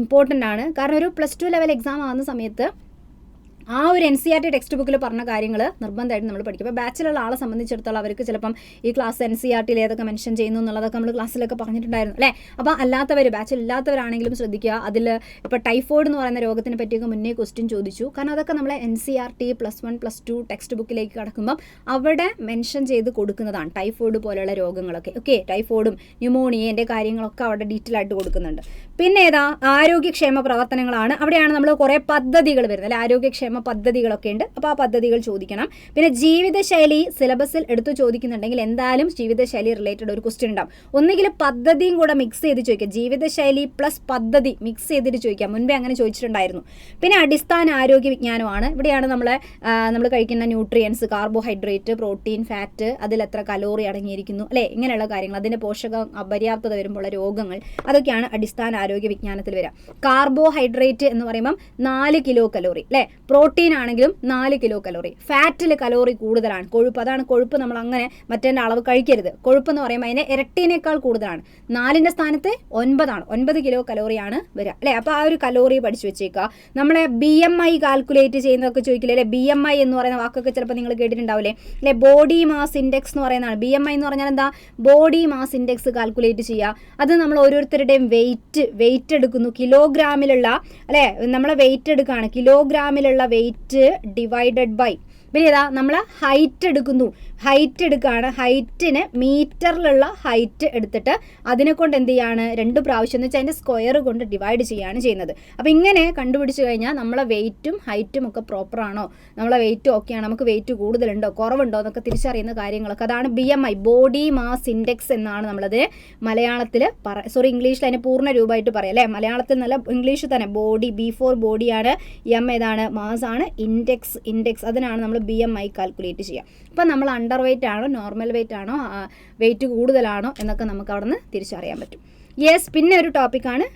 ഇമ്പോർട്ടൻ്റ് ആണ്. കാരണം ഒരു +2 ലെവൽ എക്സാം ആകുന്ന സമയത്ത് ആ ഒരു NCERT ടെക്സ്റ്റ് ബുക്കിൽ പറഞ്ഞ കാര്യങ്ങൾ നിർബന്ധമായിട്ട് നമ്മൾ പഠിക്കും. അപ്പോൾ ബാച്ചിലുള്ള ആളെ സംബന്ധിച്ചിടത്തോളം അവർക്ക് ചിലപ്പം ഈ ക്ലാസ് NCERTയിൽ ഏതൊക്കെ മെൻഷൻ ചെയ്യുന്നു എന്നുള്ളതൊക്കെ നമ്മൾ ക്ലാസ്സിലൊക്കെ പറഞ്ഞിട്ടുണ്ടായിരുന്നു അല്ലേ. അപ്പോൾ അല്ലാത്തവർ, ബാച്ചിലില്ലാത്തവരാണെങ്കിലും ശ്രദ്ധിക്കുക. അതിൽ ഇപ്പോൾ ടൈഫോയിഡ് എന്ന് പറയുന്ന രോഗത്തിനെ പറ്റിയൊക്കെ മുന്നേ ക്വസ്റ്റ്യൻ ചോദിച്ചു. കാരണം അതൊക്കെ നമ്മളെ NCERT +1 +2 ടെക്സ്റ്റ് ബുക്കിലേക്ക് കടക്കുമ്പം അവിടെ മെൻഷൻ ചെയ്ത് കൊടുക്കുന്നതാണ് ടൈഫോയിഡ് പോലെയുള്ള രോഗങ്ങളൊക്കെ. ഓക്കെ. ടൈഫോയിഡും ന്യൂമോണിയൻ്റെ കാര്യങ്ങളൊക്കെ അവിടെ ഡീറ്റെയിൽ ആയിട്ട് കൊടുക്കുന്നുണ്ട്. പിന്നെ ഏതാ ആരോഗ്യക്ഷേമ പ്രവർത്തനങ്ങളാണ്. അവിടെയാണ് നമ്മൾ കുറേ പദ്ധതികൾ വരുന്നത് അല്ലെ. ആരോഗ്യക്ഷേമ പദ്ധതികളൊക്കെ ഉണ്ട്. അപ്പോൾ ആ പദ്ധതികൾ ചോദിക്കണം. പിന്നെ ജീവിതശൈലി സിലബസിൽ എടുത്തു ചോദിക്കുന്നുണ്ടെങ്കിൽ എന്തായാലും ജീവിതശൈലി റിലേറ്റഡ് ഒരു ക്വസ്റ്റ്യൻ ഉണ്ടാവും. ഒന്നുകിൽ പദ്ധതിയും കൂടെ മിക്സ് ചെയ്ത് ചോദിക്കാം. ജീവിതശൈലി പ്ലസ് പദ്ധതി മിക്സ് ചെയ്തിട്ട് ചോദിക്കാം. മുൻപേ അങ്ങനെ ചോദിച്ചിട്ടുണ്ടായിരുന്നു. പിന്നെ അടിസ്ഥാന ആരോഗ്യ വിജ്ഞാനമാണ്. ഇവിടെയാണ് നമ്മൾ കഴിക്കുന്ന ന്യൂട്രിയൻസ്, കാർബോഹൈഡ്രേറ്റ്, പ്രോട്ടീൻ, ഫാറ്റ്, അതിൽ എത്ര കലോറി അടങ്ങിയിരിക്കുന്നു അല്ലേ, ഇങ്ങനെയുള്ള കാര്യങ്ങൾ. അതിൻ്റെ പോഷക അപര്യാപ്തത വരുമ്പോൾ രോഗങ്ങൾ, അതൊക്കെയാണ് അടിസ്ഥാന ആരോഗ്യ വിജ്ഞാനത്തിൽ വരിക. കാർബോഹൈഡ്രേറ്റ് എന്ന് പറയുമ്പം 4 കിലോ കലോറി അല്ലേ. പ്രോട്ടീൻ ആണെങ്കിലും 4 കിലോ കലോറി. ഫാറ്റിൽ കലോറി കൂടുതലാണ്. കൊഴുപ്പ്, അതാണ് കൊഴുപ്പ് നമ്മൾ അങ്ങനെ മറ്റേ അളവ് കഴിക്കരുത്. കൊഴുപ്പ് എന്ന് പറയുമ്പോൾ അതിന് ഇരട്ടീനേക്കാൾ കൂടുതലാണ്. 4ന്റെ സ്ഥാനത്ത് 9 9 കിലോ കലോറിയാണ് വരിക അല്ലേ. അപ്പോൾ ആ ഒരു കലോറി പഠിച്ചു വെച്ചേക്കുക. നമ്മളെ BMI കാൽക്കുലേറ്റ് ചെയ്യുന്നതൊക്കെ ചോദിക്കില്ലേ അല്ലേ. BMI എന്ന് പറയുന്ന വാക്കൊക്കെ ചിലപ്പോൾ നിങ്ങൾ കേട്ടിട്ടുണ്ടാവില്ലേ അല്ലേ. ബോഡി മാസ് ഇൻഡെക്സ് എന്ന് പറയുന്നതാണ്. BMI എന്ന് പറഞ്ഞാൽ എന്താ, ബോഡി മാസ് ഇൻഡെക്സ് കാൽക്കുലേറ്റ് ചെയ്യുക. അത് നമ്മൾ ഓരോരുത്തരുടെയും വെയിറ്റ് എടുക്കുന്നു, കിലോഗ്രാമിലുള്ള അല്ലേ, നമ്മളെ വെയിറ്റ് എടുക്കുകയാണ്, കിലോഗ്രാമിലുള്ള വെയിറ്റ് ഡിവൈഡഡ് ബൈ, പിന്നെ ഏതാ നമ്മൾ ഹൈറ്റ് എടുക്കുകയാണ്. ഹൈറ്റിന് മീറ്ററിലുള്ള ഹൈറ്റ് എടുത്തിട്ട് അതിനെ കൊണ്ട് എന്ത് ചെയ്യാണ്, 2 പ്രാവശ്യം എന്ന് വെച്ചാൽ അതിൻ്റെ സ്ക്വയർ കൊണ്ട് ഡിവൈഡ് ചെയ്യുകയാണ് ചെയ്യുന്നത്. അപ്പോൾ ഇങ്ങനെ കണ്ടുപിടിച്ച് കഴിഞ്ഞാൽ നമ്മളെ വെയിറ്റും ഹൈറ്റും ഒക്കെ പ്രോപ്പറാണോ, നമ്മളെ വെയിറ്റും ഓക്കെയാണ്, നമുക്ക് വെയിറ്റ് കൂടുതലുണ്ടോ കുറവുണ്ടോ എന്നൊക്കെ തിരിച്ചറിയുന്ന കാര്യങ്ങളൊക്കെ. അതാണ് BMI, ബോഡി മാസ് ഇൻഡെക്സ് എന്നാണ് നമ്മളത് മലയാളത്തിൽ ഇംഗ്ലീഷിൽ അതിന് പൂർണ്ണ രൂപമായിട്ട് പറയാം അല്ലേ. മലയാളത്തിൽ നല്ല ഇംഗ്ലീഷിൽ തന്നെ ബോഡി, B for ബോഡിയാണ്, M ഏതാണ് മാസ് ആണ്, ഇൻഡെക്സ് അതിനാണ് നമ്മൾ BMI കാൽക്കുലേറ്റ് ചെയ്യുക. അപ്പം നമ്മൾ അണ്ടർ വെയിറ്റ് ആണോ നോർമൽ വെയിറ്റ് ആണോ വെയിറ്റ് കൂടുതലാണോ എന്നൊക്കെ നമുക്ക് അവിടെ നിന്ന് തിരിച്ചറിയാൻ പറ്റും. യെസ്, പിന്നെ ഒരു ടോപ്പിക്കാണ്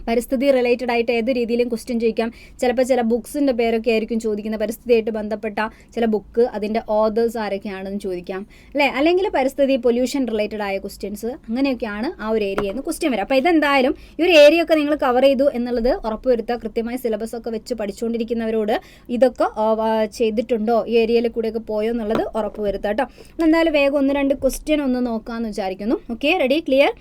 പരിസ്ഥിതി റിലേറ്റഡ് ആയിട്ട് ഏത് രീതിയിലും ക്വസ്റ്റ്യൻ ചോദിക്കാം. ചിലപ്പോൾ ചില ബുക്സിൻ്റെ പേരൊക്കെ ആയിരിക്കും ചോദിക്കുന്നത്. പരിസ്ഥിതിയായിട്ട് ബന്ധപ്പെട്ട ചില ബുക്ക്, അതിൻ്റെ ഓതേഴ്സ് ആരൊക്കെയാണെന്ന് ചോദിക്കാം അല്ലേ. അല്ലെങ്കിൽ പരിസ്ഥിതി പൊല്യൂഷൻ റിലേറ്റഡ് ആയ ക്വസ്റ്റ്യൻസ്, അങ്ങനെയൊക്കെയാണ് ആ ഒരു ഏരിയയിൽ നിന്ന് ക്വസ്റ്റ്യൻ വരിക. അപ്പോൾ ഇതെന്തായാലും ഈ ഒരു ഏരിയ ഒക്കെ നിങ്ങൾ കവർ ചെയ്തു എന്നുള്ളത് ഉറപ്പുവരുത്തുക. കൃത്യമായി സിലബസ് ഒക്കെ വെച്ച് പഠിച്ചുകൊണ്ടിരിക്കുന്നവരോട് ഇതൊക്കെ ചെയ്തിട്ടുണ്ടോ, ഈ ഏരിയയിൽ കൂടെയൊക്കെ പോയോ എന്നുള്ളത് ഉറപ്പുവരുത്തുക കേട്ടോ. എന്തായാലും വേഗം 1-2 ക്വസ്റ്റ്യൻ ഒന്ന് നോക്കാമെന്ന് വിചാരിക്കുന്നു. ഓക്കെ, റെഡി, ക്ലിയർ,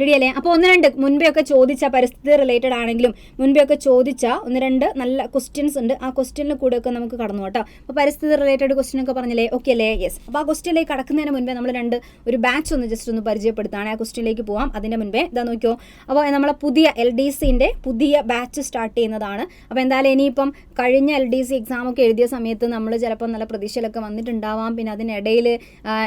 റെഡി അല്ലേ. അപ്പോൾ 1-2 മുൻപേ ഒക്കെ ചോദിച്ച പരിസ്ഥിതി റിലേറ്റഡ് ആണെങ്കിലും മുൻപേ ഒക്കെ ചോദിച്ച 1-2 നല്ല ക്വസ്റ്റ്യൻസ് ഉണ്ട്. ആ ക്വസ്റ്റ്യനിൽ കൂടെയൊക്കെ നമുക്ക് കടന്നു കേട്ടോ. അപ്പോൾ പരിസ്ഥിതി റിലേറ്റഡ് ക്വസ്റ്റ്യൻ ഒക്കെ പറഞ്ഞില്ലേ, ഓക്കെ അല്ലേ. യെസ്, അപ്പോൾ ആ ക്വസ്റ്റ്യനിലേക്ക് കടക്കുന്നതിന് മുൻപേ നമ്മൾ ഒരു ബാച്ച് ഒന്ന് ജസ്റ്റ് ഒന്ന് പരിചയപ്പെടുത്താണ്. ആ ക്വസ്റ്റ്യനിലേക്ക് പോകാം. അതിൻ്റെ മുൻപേ ഇതാ നോക്കിയോ, അപ്പോൾ നമ്മളെ പുതിയ LDCൻ്റെ പുതിയ ബാച്ച് സ്റ്റാർട്ട് ചെയ്യുന്നതാണ്. അപ്പോൾ എന്തായാലും ഇനിയിപ്പം കഴിഞ്ഞ LDC എക്സാം ഒക്കെ എഴുതിയ സമയത്ത് നമ്മൾ ചിലപ്പോൾ നല്ല പ്രതീക്ഷയിലൊക്കെ വന്നിട്ടുണ്ടാവാം. പിന്നെ അതിനിടയിൽ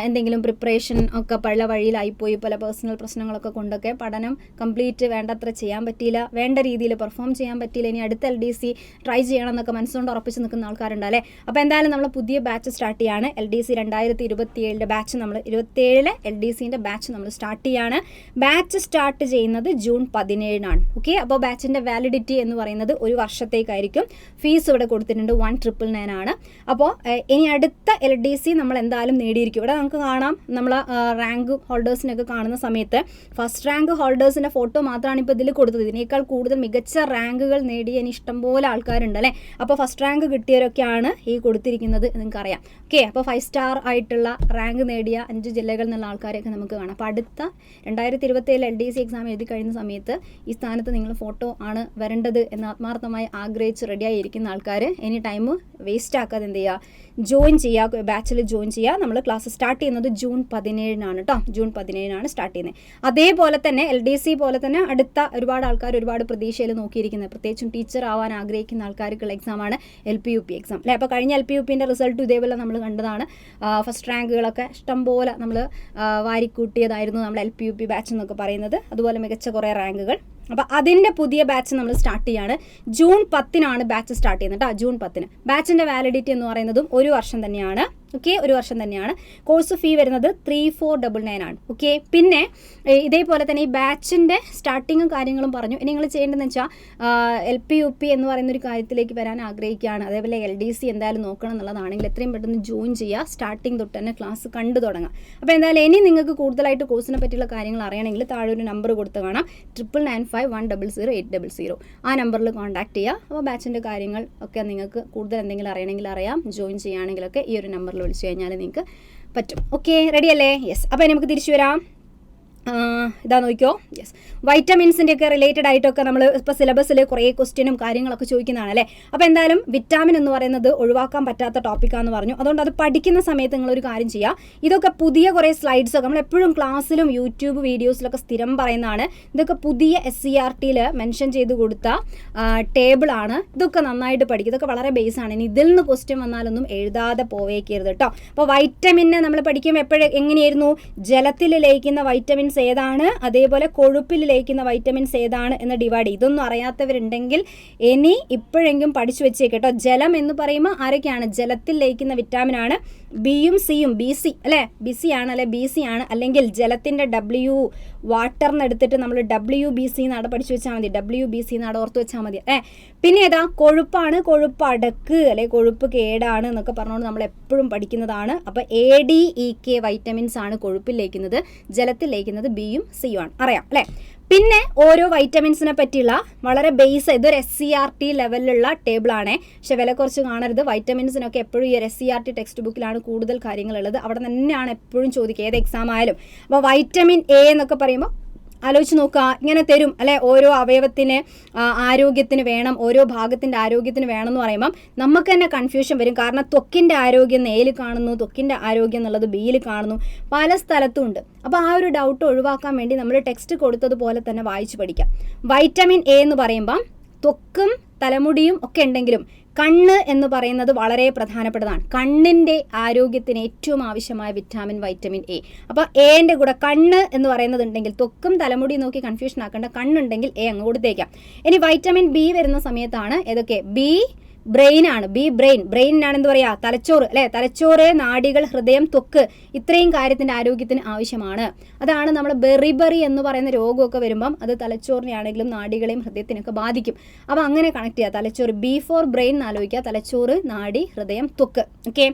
എന്തെങ്കിലും പ്രിപ്പറേഷൻ ഒക്കെ പല വഴിയിലായിപ്പോയി, പല പേഴ്സണൽ പ്രശ്നങ്ങളൊക്കെ കൊണ്ട് പഠനം കംപ്ലീറ്റ് വേണ്ടത്ര ചെയ്യാൻ പറ്റിയില്ല, വേണ്ട രീതിയിൽ പെർഫോം ചെയ്യാൻ പറ്റിയില്ല. ഇനി അടുത്ത LDC ട്രൈ ചെയ്യണം എന്നൊക്കെ മനസ്സുകൊണ്ട് ഉറപ്പിച്ച് നിൽക്കുന്ന ആൾക്കാരുണ്ട് അല്ലേ. അപ്പോൾ എന്തായാലും നമ്മൾ പുതിയ ബാച്ച് സ്റ്റാർട്ട് ചെയ്യാണ്. LDC 2027 ബാച്ച്, നമ്മൾ 27 LDCൻ്റെ ബാച്ച് നമ്മൾ സ്റ്റാർട്ട് ചെയ്യാണ്. ബാച്ച് സ്റ്റാർട്ട് ചെയ്യുന്നത് ജൂൺ 17 ഓക്കെ. അപ്പോൾ ബാച്ചിൻ്റെ വാലിഡിറ്റി എന്ന് പറയുന്നത് 1 വർഷത്തേക്കായിരിക്കും. ഫീസ് ഇവിടെ കൊടുത്തിട്ടുണ്ട് 1999 ആണ്. അപ്പോൾ ഇനി അടുത്ത LDC നമ്മൾ എന്തായാലും നേടിയിരിക്കും. ഇവിടെ നമുക്ക് കാണാം, നമ്മൾ റാങ്ക് ഹോൾഡേഴ്സിനൊക്കെ കാണുന്ന സമയത്ത് ഫസ്റ്റ് റാങ്ക് ഹോൾഡേഴ്സിൻ്റെ ഫോട്ടോ മാത്രമാണ് ഇപ്പോൾ ഇതിൽ കൊടുത്തത്. ഇതിനേക്കാൾ കൂടുതൽ മികച്ച റാങ്കുകൾ നേടിയ ഇഷ്ടംപോലെ ആൾക്കാരുണ്ട് അല്ലേ. അപ്പോൾ ഫസ്റ്റ് റാങ്ക് കിട്ടിയവരൊക്കെയാണ് ഈ കൊടുത്തിരിക്കുന്നത്, നിങ്ങൾക്കറിയാം. ഓക്കെ, അപ്പോൾ 5 സ്റ്റാർ ആയിട്ടുള്ള റാങ്ക് നേടിയ 5 ജില്ലകളിൽ നിന്നുള്ള ആൾക്കാരെയൊക്കെ നമുക്ക് കാണാം. അപ്പോൾ അടുത്ത 2027 LDC എക്സാം എഴുതി കഴിയുന്ന സമയത്ത് ഈ സ്ഥാനത്ത് നിങ്ങൾ ഫോട്ടോ ആണ് വരേണ്ടത് എന്ന് ആത്മാർത്ഥമായി ആഗ്രഹിച്ച് റെഡിയായി ഇരിക്കുന്ന ആൾക്കാർ ഇനി ടൈം വേസ്റ്റ് ആക്കാതെ എന്ത് ചെയ്യുക, ജോയിൻ ചെയ്യുക, ബാച്ചിൽ ജോയിൻ ചെയ്യുക. നമ്മൾ ക്ലാസ് സ്റ്റാർട്ട് ചെയ്യുന്നത് ജൂൺ 17 കേട്ടോ. ജൂൺ 17 സ്റ്റാർട്ട് ചെയ്യുന്നത്. അതേപോലെ തന്നെ LDC പോലെ തന്നെ അടുത്ത ഒരുപാട് ആൾക്കാർ ഒരുപാട് പ്രതീക്ഷയിൽ നോക്കിയിരിക്കുന്നത്, പ്രത്യേകിച്ചും ടീച്ചർ ആവാൻ ആഗ്രഹിക്കുന്ന ആൾക്കാർക്കുള്ള എക്സാമാണ് LPUP എക്സാം അല്ലേ. അപ്പോൾ കഴിഞ്ഞ LPUPൻ്റെ റിസൾട്ട് ഇതേപോലെ നമ്മൾ കണ്ടതാണ്. ഫസ്റ്റ് റാങ്കുകളൊക്കെ ഇഷ്ടംപോലെ നമ്മൾ വാരിക്കൂട്ടിയതായിരുന്നു നമ്മൾ LPUP ബാച്ച് എന്നൊക്കെ പറയുന്നത്. അതുപോലെ മികച്ച കുറേ റാങ്കുകൾ. അപ്പോൾ അതിൻ്റെ പുതിയ ബാച്ച് നമ്മൾ സ്റ്റാർട്ട് ചെയ്യാണ്. ജൂൺ 10 ബാച്ച് സ്റ്റാർട്ട് ചെയ്യുന്നത് കേട്ടോ. ജൂൺ 10 ബാച്ചിൻ്റെ വാലിഡിറ്റി എന്ന് പറയുന്നതും 1 വർഷം തന്നെയാണ്. ഓക്കെ, 1 വർഷം തന്നെയാണ്. കോഴ്സ് ഫീ വരുന്നത് 3499 ഓക്കെ. പിന്നെ ഇതേപോലെ തന്നെ ഈ ബാച്ചിൻ്റെ സ്റ്റാർട്ടിങ്ങും കാര്യങ്ങളും പറഞ്ഞു. ഇനി നിങ്ങൾ ചെയ്യേണ്ടതെന്ന് വെച്ചാൽ LPUP എന്ന് പറയുന്ന ഒരു കാര്യത്തിലേക്ക് വരാൻ ആഗ്രഹിക്കുകയാണ്, അതേപോലെ LDC എന്തായാലും നോക്കണം എന്നുള്ളതാണെങ്കിൽ എത്രയും പെട്ടെന്ന് ജോയിൻ ചെയ്യുക. സ്റ്റാർട്ടിങ് തൊട്ട് തന്നെ ക്ലാസ് കണ്ടു തുടങ്ങാം. അപ്പോൾ എന്തായാലും ഇനി നിങ്ങൾക്ക് കൂടുതലായിട്ട് കോഴ്സിനെ പറ്റിയുള്ള കാര്യങ്ങൾ അറിയണമെങ്കിൽ താഴെ ഒരു നമ്പർ കൊടുത്ത് കാണാം, 9951000800. ആ നമ്പറിൽ കോൺടാക്ട് ചെയ്യുക. അപ്പോൾ ബാച്ചിൻ്റെ കാര്യങ്ങൾ ഒക്കെ നിങ്ങൾക്ക് കൂടുതൽ എന്തെങ്കിലും അറിയണമെങ്കിൽ അറിയാം, ജോയിൻ ചെയ്യുകയാണെങ്കിലൊക്കെ ഈ ഒരു നമ്പറിൽ വിളിച്ചു കഴിഞ്ഞാൽ നിങ്ങൾക്ക് പറ്റും. ഓക്കെ, റെഡി അല്ലേ. യെസ്, അപ്പോൾ നമുക്ക് തിരിച്ചു വരാം. ഇതാ നോക്കിയോ. യെസ്, വൈറ്റമിൻസിൻ്റെ ഒക്കെ റിലേറ്റഡ് ആയിട്ടൊക്കെ നമ്മൾ ഇപ്പോൾ സിലബസിൽ കുറേ ക്വസ്റ്റ്യനും കാര്യങ്ങളൊക്കെ ചോദിക്കുന്നതാണ് അല്ലേ. അപ്പോൾ എന്തായാലും വിറ്റാമിൻ എന്ന് പറയുന്നത് ഒഴിവാക്കാൻ പറ്റാത്ത ടോപ്പിക്കാന്ന് പറഞ്ഞു. അതുകൊണ്ട് അത് പഠിക്കുന്ന സമയത്ത് നിങ്ങളൊരു കാര്യം ചെയ്യുക, ഇതൊക്കെ പുതിയ കുറേ സ്ലൈഡ്സൊക്കെ നമ്മൾ എപ്പോഴും ക്ലാസ്സിലും യൂട്യൂബ് വീഡിയോസിലൊക്കെ സ്ഥിരം പറയുന്നതാണ്. ഇതൊക്കെ പുതിയ SCERTയിൽ മെൻഷൻ ചെയ്ത് കൊടുത്ത ടേബിളാണ്. ഇതൊക്കെ നന്നായിട്ട് പഠിക്കും, ഇതൊക്കെ വളരെ ബേസാണ്. ഇനി ഇതിൽ നിന്ന് ക്വസ്റ്റ്യൻ വന്നാലൊന്നും എഴുതാതെ പോവേക്കരുത് കേട്ടോ. അപ്പോൾ വൈറ്റമിനെ നമ്മൾ പഠിക്കുമ്പോൾ എങ്ങനെയായിരുന്നു, ജലത്തിൽ ലയിക്കുന്ന വൈറ്റമിൻസ് ഏതാണ്, അതേപോലെ കൊഴുപ്പിൽ ലയിക്കുന്ന വൈറ്റമിൻസ് ഏതാണ് എന്ന് ഡിവൈഡ് ചെയ്യും. ഇതൊന്നും അറിയാത്തവരുണ്ടെങ്കിൽ ഇനി ഇപ്പോഴെങ്കിലും പഠിച്ചു വെച്ചേക്ക് കേട്ടോ. ജലം എന്ന് പറയുമ്പോൾ ആരൊക്കെയാണ്, ജലത്തിൽ ലയിക്കുന്ന വിറ്റാമിൻ ആണ് ബിയും സിയും. BC അല്ലേ, BC ആണ് അല്ലെ BC ആണ്. അല്ലെങ്കിൽ ജലത്തിൻ്റെ വാട്ടറിന് എടുത്തിട്ട് നമ്മൾ WBC നാട് പഠിച്ചു വെച്ചാൽ മതി, WBC നാട് ഓർത്ത് വെച്ചാൽ മതി. പിന്നെ ഏതാ, കൊഴുപ്പാണ്, കൊഴുപ്പ് അടക്ക് അല്ലെ കൊഴുപ്പ് കേടാണ് എന്നൊക്കെ പറഞ്ഞുകൊണ്ട് നമ്മൾ എപ്പോഴും പഠിക്കുന്നതാണ്. അപ്പോൾ ADEK വൈറ്റമിൻസ് ആണ് കൊഴുപ്പിൽ ലയിക്കുന്നത്, ജലത്തിൽ ലയിക്കുന്നത് Bയും Cയും ആണ്, അറിയാം അല്ലേ. പിന്നെ ഓരോ വൈറ്റമിൻസിനെ പറ്റിയുള്ള വളരെ ബേസ്, ഇതൊരു SCERT ലെവലിലുള്ള ടേബിളാണ്, പക്ഷെ വില കുറച്ച് കാണരുത്. വൈറ്റമിൻസിനൊക്കെ എപ്പോഴും ഈ ഒരു SCERT ടെക്സ്റ്റ് ബുക്കിലാണ് കൂടുതൽ കാര്യങ്ങളുള്ളത്, അവിടെ തന്നെയാണ് എപ്പോഴും ചോദിക്കുക ഏത് എക്സാം ആയാലും. അപ്പോൾ വൈറ്റമിൻ A എന്നൊക്കെ പറയുമ്പോൾ ആലോചിച്ച് നോക്കുക, ഇങ്ങനെ തരും അല്ലെ, ഓരോ അവയവത്തിന് ആരോഗ്യത്തിന് വേണം, ഓരോ ഭാഗത്തിൻ്റെ ആരോഗ്യത്തിന് വേണം എന്ന് പറയുമ്പം നമുക്ക് തന്നെ കൺഫ്യൂഷൻ വരും. കാരണം ത്വക്കിൻ്റെ ആരോഗ്യം Aയിൽ കാണുന്നു, ത്വക്കിൻ്റെ ആരോഗ്യം എന്നുള്ളത് Bയിൽ കാണുന്നു, പല സ്ഥലത്തും ഉണ്ട്. അപ്പോൾ ആ ഒരു ഡൗട്ട് ഒഴിവാക്കാൻ വേണ്ടി നമ്മൾ ടെക്സ്റ്റ് കൊടുത്തതുപോലെ തന്നെ വായിച്ച് പഠിക്കാം. വൈറ്റമിൻ A എന്ന് പറയുമ്പം ത്വക്കും തലമുടിയും ഒക്കെ ഉണ്ടെങ്കിലും കണ്ണ് എന്ന് പറയുന്നത് വളരെ പ്രധാനപ്പെട്ടതാണ്. കണ്ണിൻ്റെ ആരോഗ്യത്തിന് ഏറ്റവും ആവശ്യമായ വിറ്റാമിൻ വൈറ്റമിൻ A. അപ്പോൾ എൻ്റെ കൂടെ കണ്ണ് എന്ന് പറയുന്നത് ഉണ്ടെങ്കിൽ, ത്വക്കും തലമുടിയും നോക്കി കൺഫ്യൂഷൻ ആക്കേണ്ട, കണ്ണുണ്ടെങ്കിൽ A അങ്ങ് കൊടുത്തേക്കാം. ഇനി വൈറ്റമിൻ B വരുന്ന സമയത്താണ് ഏതൊക്കെ, B ബ്രെയിൻ ആണ്, B ബ്രെയിനാണ് എന്ത് പറയുക, തലച്ചോറ് അല്ലേ, തലച്ചോറ്, നാഡികൾ, ഹൃദയം, ത്വക്ക്, ഇത്രയും കാര്യത്തിൻ്റെ ആരോഗ്യത്തിന് ആവശ്യമാണ്. അതാണ് നമ്മൾ ബെറിബറി എന്ന് പറയുന്ന രോഗമൊക്കെ വരുമ്പം അത് തലച്ചോറിനെയാണെങ്കിലും നാഡികളെയും ഹൃദയത്തിനൊക്കെ ബാധിക്കും. അപ്പോൾ അങ്ങനെ കണക്ട് ചെയ്യുക, തലച്ചോറ് B for ബ്രെയിൻ എന്ന് ആലോചിക്കുക, തലച്ചോറ്, നാഡി, ഹൃദയം, ത്വക്ക്. ഓക്കെ.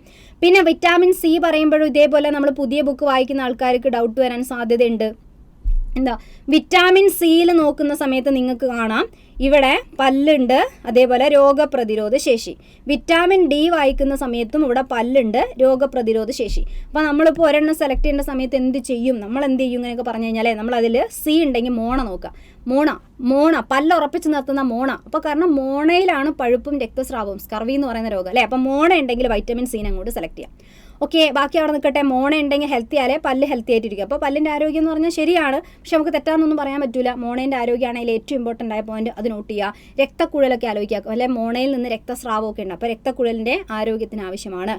പിന്നെ വിറ്റാമിൻ C പറയുമ്പോഴും ഇതേപോലെ നമ്മൾ പുതിയ ബുക്ക് വായിക്കുന്ന ആൾക്കാർക്ക് ഡൗട്ട് വരാൻ സാധ്യതയുണ്ട്. എന്താ, വിറ്റാമിൻ സിയിൽ നോക്കുന്ന സമയത്ത് നിങ്ങൾക്ക് കാണാം ഇവിടെ പല്ലുണ്ട്, അതേപോലെ രോഗപ്രതിരോധ ശേഷി. വിറ്റാമിൻ D വായിക്കുന്ന സമയത്തും ഇവിടെ പല്ലുണ്ട്, രോഗപ്രതിരോധ ശേഷി. അപ്പോൾ നമ്മളിപ്പോൾ ഒരെണ്ണം സെലക്ട് ചെയ്യേണ്ട സമയത്ത് എന്ത് ചെയ്യും, നമ്മൾ എന്ത് ചെയ്യും ഇങ്ങനെയൊക്കെ പറഞ്ഞു കഴിഞ്ഞാൽ, നമ്മളതിൽ C ഉണ്ടെങ്കിൽ മോണ നോക്കുക, മോണ പല്ല് ഉറപ്പിച്ച് നിർത്തുന്ന മോണ. അപ്പോൾ കാരണം മോണയിലാണ് പഴുപ്പും രക്തസ്രാവവും, സ്കർവി എന്ന് പറയുന്ന രോഗം അല്ലേ. അപ്പോൾ മോണ ഉണ്ടെങ്കിൽ വൈറ്റമിൻ C അങ്ങോട്ട് സെലക്ട് ചെയ്യാം. ഓക്കെ, ബാക്കി അവിടെ നിൽക്കട്ടെ. മോണ ഉണ്ടെങ്കിൽ ഹെൽത്തി ആയാലേ പല്ല് ഹെൽത്തി ആയിട്ടിരിക്കും. അപ്പോൾ പല്ലിൻ്റെ ആരോഗ്യം എന്ന് പറഞ്ഞാൽ ശരിയാണ്, പക്ഷെ നമുക്ക് തെറ്റാന്നൊന്നും പറയാൻ പറ്റില്ല. മോണേൻ്റെ ആരോഗ്യമാണെങ്കിൽ ഏറ്റവും ഇമ്പോർട്ടൻ്റ് ആയ പോയിന്റ് അത് നോട്ട് ചെയ്യുക. രക്തക്കുഴലൊക്കെ ആലോചിക്കുക, അല്ലെ മോണയിൽ നിന്ന് രക്തസ്രാവമൊക്കെ ഉണ്ട്, അപ്പോൾ രക്തക്കുഴലിൻ്റെ ആരോഗ്യത്തിന് ആവശ്യമാണ്.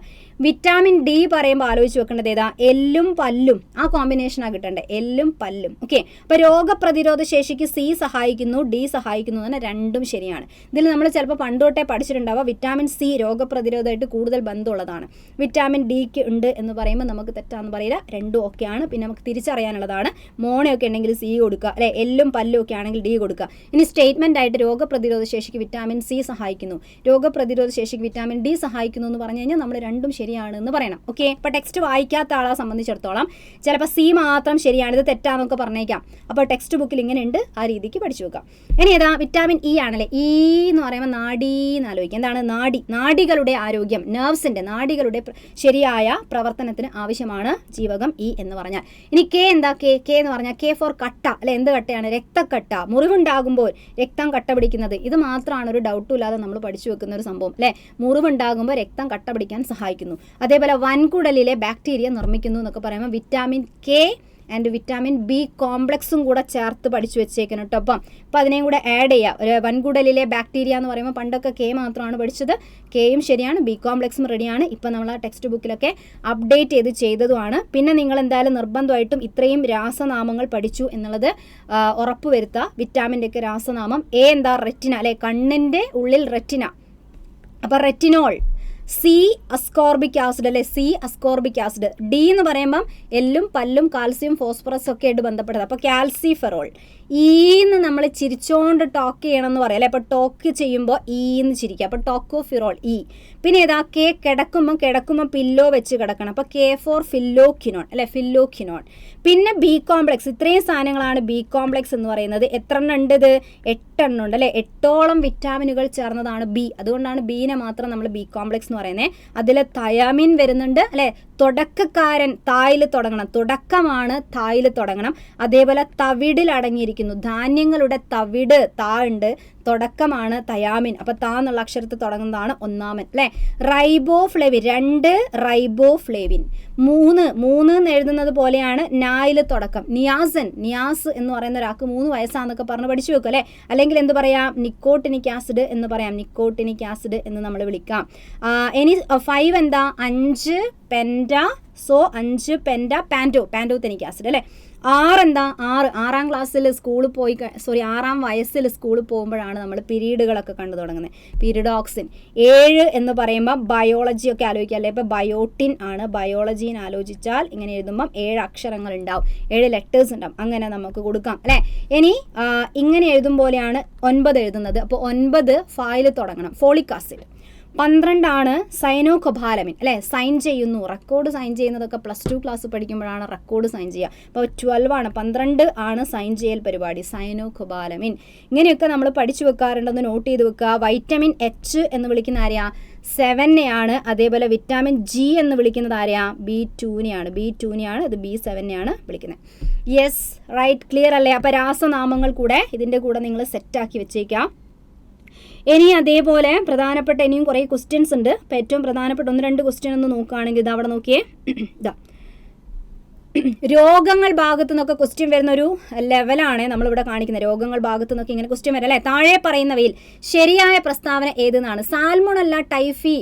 വിറ്റാമിൻ D പറയുമ്പോൾ ആലോചിച്ച് വെക്കേണ്ടത് ഏതാ, എല്ലും പല്ലും, ആ കോമ്പിനേഷനാണ് കിട്ടേണ്ടത്, എല്ലും പല്ലും. ഓക്കെ, അപ്പോൾ രോഗപ്രതിരോധ ശേഷിക്ക് C സഹായിക്കുന്നു, D സഹായിക്കുന്നു എന്ന് രണ്ടും ശരിയാണ്. ഇതിൽ നമ്മൾ ചിലപ്പോൾ പണ്ടോട്ടേ പഠിച്ചിട്ടുണ്ടാവുക വിറ്റാമിൻ C രോഗപ്രതിരോധമായിട്ട് കൂടുതൽ ബന്ധമുള്ളതാണ്, വിറ്റാമിൻ D ഉണ്ട് എന്ന് പറയുമ്പോൾ നമുക്ക് തെറ്റാന്ന് പറയില്ല, രണ്ടും ഒക്കെയാണ്. പിന്നെ നമുക്ക് തിരിച്ചറിയാനുള്ളതാണ്, മോണയൊക്കെ ഉണ്ടെങ്കിൽ C കൊടുക്കുക അല്ലെ, എല്ലും പല്ലും ഒക്കെ ആണെങ്കിൽ D കൊടുക്കുക. ഇനി സ്റ്റേറ്റ്മെന്റ് ആയിട്ട് രോഗപ്രതിരോധ ശേഷിക്ക് വിറ്റാമിൻ C സഹായിക്കുന്നു, രോഗപ്രതിരോധ ശേഷിക്ക് വിറ്റാമിൻ D സഹായിക്കുന്നു എന്ന് പറഞ്ഞു കഴിഞ്ഞാൽ നമ്മൾ രണ്ടും ശരിയാണ് എന്ന് പറയണം. ഓക്കെ, അപ്പോൾ ടെക്സ്റ്റ് വായിക്കാത്ത ആളെ സംബന്ധിച്ചിടത്തോളം ചിലപ്പോൾ C മാത്രം ശരിയാണ്, ഇത് തെറ്റാന്നൊക്കെ പറഞ്ഞേക്കാം. അപ്പോൾ ടെക്സ്റ്റ് ബുക്കിൽ ഇങ്ങനെ ഉണ്ട്, ആ രീതിക്ക് പഠിച്ചു വെക്കാം. ഇനി ഏതാ, വിറ്റാമിൻ E ആണല്ലേ. E എന്ന് പറയുമ്പോൾ നാഡി എന്ന് ആലോചിക്കുക. എന്താണ് നാഡികളുടെ ആരോഗ്യം, നെർവ്സിൻ്റെ നാഡികളുടെ ശരിയായ പ്രവർത്തനത്തിന് ആവശ്യമാണ് ജീവകം E എന്ന് പറഞ്ഞാൽ. ഇനി K എന്താ, K എന്ന് പറഞ്ഞാൽ K ഫോർ കട്ട അല്ലെ, എന്ത് കട്ടയാണ്, രക്തക്കട്ട. മുറിവുണ്ടാകുമ്പോൾ രക്തം കട്ട പിടിക്കുന്നത്, ഇത് മാത്രമാണ് ഒരു ഡൗട്ടും ഇല്ലാതെ നമ്മൾ പഠിച്ചു വെക്കുന്ന ഒരു സംഭവം അല്ലെ. മുറിവുണ്ടാകുമ്പോൾ രക്തം കട്ട പിടിക്കാൻ സഹായിക്കുന്നു. അതേപോലെ വൻകുടലിലെ ബാക്ടീരിയ നിർമ്മിക്കുന്നു എന്നൊക്കെ പറയുമ്പോൾ vitamin K and vitamin B കോംപ്ലക്സും കൂടെ ചേർത്ത് പഠിച്ചു വെച്ചേക്കണം കേട്ടോ. അപ്പം അതിനെയും കൂടെ ആഡ് ചെയ്യുക. ഒരു വൻകുടലിലെ ബാക്ടീരിയ എന്ന് പറയുമ്പോൾ പണ്ടൊക്കെ K മാത്രമാണ് പഠിച്ചത്, Kയും ശരിയാണ്, B കോംപ്ലക്സും റെഡിയാണ്. ഇപ്പം നമ്മൾ ആ ടെക്സ്റ്റ് ബുക്കിലൊക്കെ അപ്ഡേറ്റ് ചെയ്തതുമാണ്. പിന്നെ നിങ്ങൾ എന്തായാലും നിർബന്ധമായിട്ടും ഇത്രയും രാസനാമങ്ങൾ പഠിച്ചു എന്നുള്ളത് ഉറപ്പുവരുത്തുക. വിറ്റാമിൻ്റെ ഒക്കെ രാസനാമം A എന്താ, റെറ്റിന അല്ലെ, കണ്ണിൻ്റെ ഉള്ളിൽ റെറ്റിന. അപ്പോൾ റെറ്റിനോൾ, C അസ്കോർബിക് ആസിഡ് അല്ലെ, C അസ്കോർബിക് ആസിഡ്. D എന്ന് പറയുമ്പം എല്ലും പല്ലും കാൽസ്യം ഫോസ്ഫറസ് ഒക്കെ ആയിട്ട് ബന്ധപ്പെട്ടത്, അപ്പോൾ കാൽസിഫെറോൾ. എന്ന് നമ്മൾ ചിരിച്ചോണ്ട് ടോക്ക് ചെയ്യണം എന്ന് പറയാം അല്ലെ. അപ്പോൾ ടോക്ക് ചെയ്യുമ്പോൾ എന്ന് ചിരിക്കുക, അപ്പോൾ ടോക്കോഫിറോൾ E. പിന്നെ ഏതാ, കിടക്കുമ്പോൾ പില്ലോ വെച്ച് കിടക്കണം, അപ്പോൾ K ഫോർ ഫില്ലോക്വിനോൺ അല്ലെ, ഫില്ലോക്വിനോൺ. പിന്നെ B കോംപ്ലക്സ്, ഇത്രയും സാധനങ്ങളാണ് B കോംപ്ലക്സ് എന്ന് പറയുന്നത്. എത്ര എണ്ണം ഉണ്ട്, ഇത് 8 എണ്ണം ഉണ്ട് അല്ലെ. 8ഓളം വിറ്റാമിനുകൾ ചേർന്നതാണ് B. അതുകൊണ്ടാണ് ബീനെ മാത്രം നമ്മൾ B കോംപ്ലക്സ് എന്ന് പറയുന്നത്. അതിൽ തയാമിൻ വരുന്നുണ്ട് അല്ലെ. തുടക്കക്കാരൻ തായിൽ തുടങ്ങണം, തുടക്കമാണ് തായിൽ തുടങ്ങണം. അതേപോലെ തവിടിൽ അടങ്ങിയിരിക്കുന്നു, ധാന്യങ്ങളുടെ തവിട് താ ഉണ്ട്, തുടക്കമാണ് തയാമിൻ. അപ്പോൾ താ എന്നുള്ള അക്ഷരത്തിൽ തുടങ്ങുന്നതാണ് ഒന്നാമൻ അല്ലേ. Riboflavin, 2 riboflavin. 3 എന്ന് എഴുതുന്നത് പോലെയാണ് നായിൽ തുടക്കം. നിയാസ് എന്ന് പറയുന്ന ഒരാൾക്ക് 3 വയസ്സാന്നൊക്കെ പറഞ്ഞ് പഠിച്ചു വെക്കും അല്ലേ. അല്ലെങ്കിൽ എന്ത് പറയാം, നിക്കോട്ടിനിക് ആസിഡ് എന്ന് പറയാം, നിക്കോട്ടിനിക് ആസിഡ് എന്ന് നമ്മൾ വിളിക്കാം. ഇനി 5 എന്താ, 5 പെൻറ്റ, 5 പെൻറ്റ പാൻറ്റോതെനിക് ആസിഡ് അല്ലേ. എന്താ 6 ക്ലാസ്സിൽ സ്കൂളിൽ പോയി 6 വയസ്സിൽ സ്കൂളിൽ പോകുമ്പോഴാണ് നമ്മൾ പീരീഡുകളൊക്കെ കണ്ടു തുടങ്ങുന്നത്, പീരിഡോക്സിൻ. 7 എന്ന് പറയുമ്പോൾ ബയോളജി ഒക്കെ ആലോചിക്കുക അല്ലേ, ഇപ്പോൾ ബയോട്ടിൻ ആണ്. ബയോളജീൻ ആലോചിച്ചാൽ ഇങ്ങനെ എഴുതുമ്പം 7 അക്ഷരങ്ങൾ ഉണ്ടാവും, 7 ലെറ്റേഴ്സ് ഉണ്ടാവും. അങ്ങനെ നമുക്ക് കൊടുക്കാം അല്ലേ. ഇനി ഇങ്ങനെ എഴുതും പോലെയാണ് 9 എഴുതുന്നത്. അപ്പോൾ 9 ഫായിൽ തുടങ്ങണം. Folic acid. 12 ആണ് സൈനോകൊബാലമിൻ അല്ലേ, സൈൻ ചെയ്യുന്നു. റെക്കോർഡ് സൈൻ ചെയ്യുന്നതൊക്കെ +2 ക്ലാസ് പഠിക്കുമ്പോഴാണ് റെക്കോർഡ് സൈൻ ചെയ്യുക. അപ്പോൾ 12 ആണ്, 12 ആണ് സൈൻ ചെയ്യൽ പരിപാടി, സൈനോകൊബാലമിൻ. ഇങ്ങനെയൊക്കെ നമ്മൾ പഠിച്ചു വെക്കാറുണ്ടെന്ന് നോട്ട് ചെയ്ത് വെക്കുക. വൈറ്റമിൻ എച്ച് എന്ന് വിളിക്കുന്ന ആരെയാ? 7നെയാണ്. അതേപോലെ വിറ്റാമിൻ ജി എന്ന് വിളിക്കുന്നത് ആരെയാ? B2നെയാണ്. ഇത് B7നെയാണ് വിളിക്കുന്നത്. യെസ്, റൈറ്റ്, ക്ലിയർ അല്ലേ? അപ്പോൾ രാസനാമങ്ങൾ കൂടെ ഇതിൻ്റെ കൂടെ നിങ്ങൾ സെറ്റാക്കി വെച്ചേക്കാം. ഇനി അതേപോലെ പ്രധാനപ്പെട്ട ഇനിയും കുറേ ക്വസ്റ്റ്യൻസ് ഉണ്ട്. അപ്പോൾ ഏറ്റവും പ്രധാനപ്പെട്ട 1-2 ക്വസ്റ്റ്യൻ ഒന്ന് നോക്കുകയാണെങ്കിൽ ഇത് അവിടെ നോക്കിയേ, ഇതാ രോഗങ്ങൾ ഭാഗത്തു നിന്നൊക്കെ ക്വസ്റ്റ്യൻ വരുന്നൊരു ലെവലാണ് നമ്മളിവിടെ കാണിക്കുന്നത്. രോഗങ്ങൾ ഭാഗത്തു നിന്നൊക്കെ ഇങ്ങനെ ക്വസ്റ്റ്യൻ വരും അല്ലേ. താഴെ പറയുന്നവയിൽ ശരിയായ പ്രസ്താവന ഏതെന്നാണ്? സാൽമോണല്ല ടൈഫി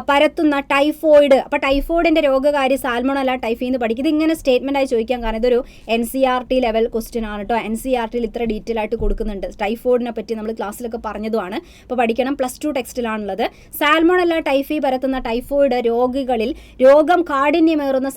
പരത്തുന്ന ടൈഫോയിഡ്. അപ്പോൾ ടൈഫോയിഡിൻ്റെ രോഗകാരി സാൽമോണല്ല ടൈഫി എന്ന് പഠിക്കും. ഇതിങ്ങനെ സ്റ്റേറ്റ്മെൻ്റ് ആയി ചോദിക്കാൻ കാരണം ഇതൊരു NCERT ലെവൽ ക്വസ്റ്റ്യൻ ആണ് കേട്ടോ. NCERTയിൽ ഇത്ര ഡീറ്റെയിൽ ആയിട്ട് കൊടുക്കുന്നുണ്ട്. ടൈഫോയിഡിനെ പറ്റി നമ്മൾ ക്ലാസ്സിലൊക്കെ പറഞ്ഞതുമാണ്. അപ്പോൾ പഠിക്കണം, +2 ടെക്സ്റ്റിലാണുള്ളത്. സാൽമോണല്ല ടൈഫി പരത്തുന്ന ടൈഫോയിഡ് രോഗികളിൽ രോഗം കാഠിന്യമേറുന്ന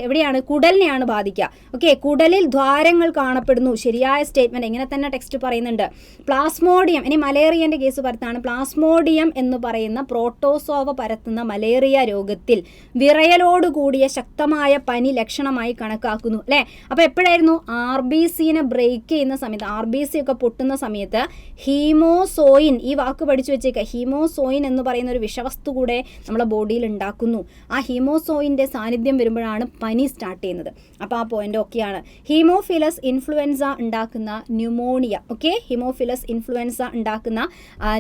എവിടെയാണ്? കുടലിനെയാണ് ബാധിക്കുക. ഓക്കെ, കുടലിൽ ദ്വാരങ്ങൾ കാണപ്പെടുന്നു. ശരിയായ സ്റ്റേറ്റ്മെൻറ്റ് ഇങ്ങനെ തന്നെ ടെക്സ്റ്റ് പറയുന്നുണ്ട്. പ്ലാസ്മോഡിയം, ഇനി മലേറിയൻ്റെ കേസ് പരത്താണ്. പ്ലാസ്മോഡിയം എന്ന് പറയുന്ന പ്രോട്ടോസോവ പരത്തുന്ന മലേറിയ രോഗത്തിൽ വിറയലോടുകൂടിയ ശക്തമായ പനി ലക്ഷണമായി കണക്കാക്കുന്നു അല്ലേ. അപ്പോൾ എപ്പോഴായിരുന്നു? RBCനെ ബ്രേക്ക് ചെയ്യുന്ന സമയത്ത്, RBC ഒക്കെ പൊട്ടുന്ന സമയത്ത് ഹീമോസോയിൻ, ഈ വാക്ക് പഠിച്ചു വെച്ചേക്കുക. ഹീമോസോയിൻ എന്ന് പറയുന്ന ഒരു വിഷവസ്തു കൂടെ നമ്മളെ ബോഡിയിൽ ഉണ്ടാക്കുന്നു. ആ ഹീമോസോയിൻ്റെ സാന്നിധ്യം വരുമ്പോഴാണ് പനി സ്റ്റാർട്ട് ചെയ്യുന്നത്. അപ്പോൾ ആ പോയിന്റ് ഒക്കെയാണ്. ഹീമോഫിലസ് ഇൻഫ്ലുവൻസ ഉണ്ടാക്കുന്ന ന്യൂമോണിയ. ഓക്കെ, ഹീമോഫിലസ് ഇൻഫ്ലുവൻസ ഉണ്ടാക്കുന്ന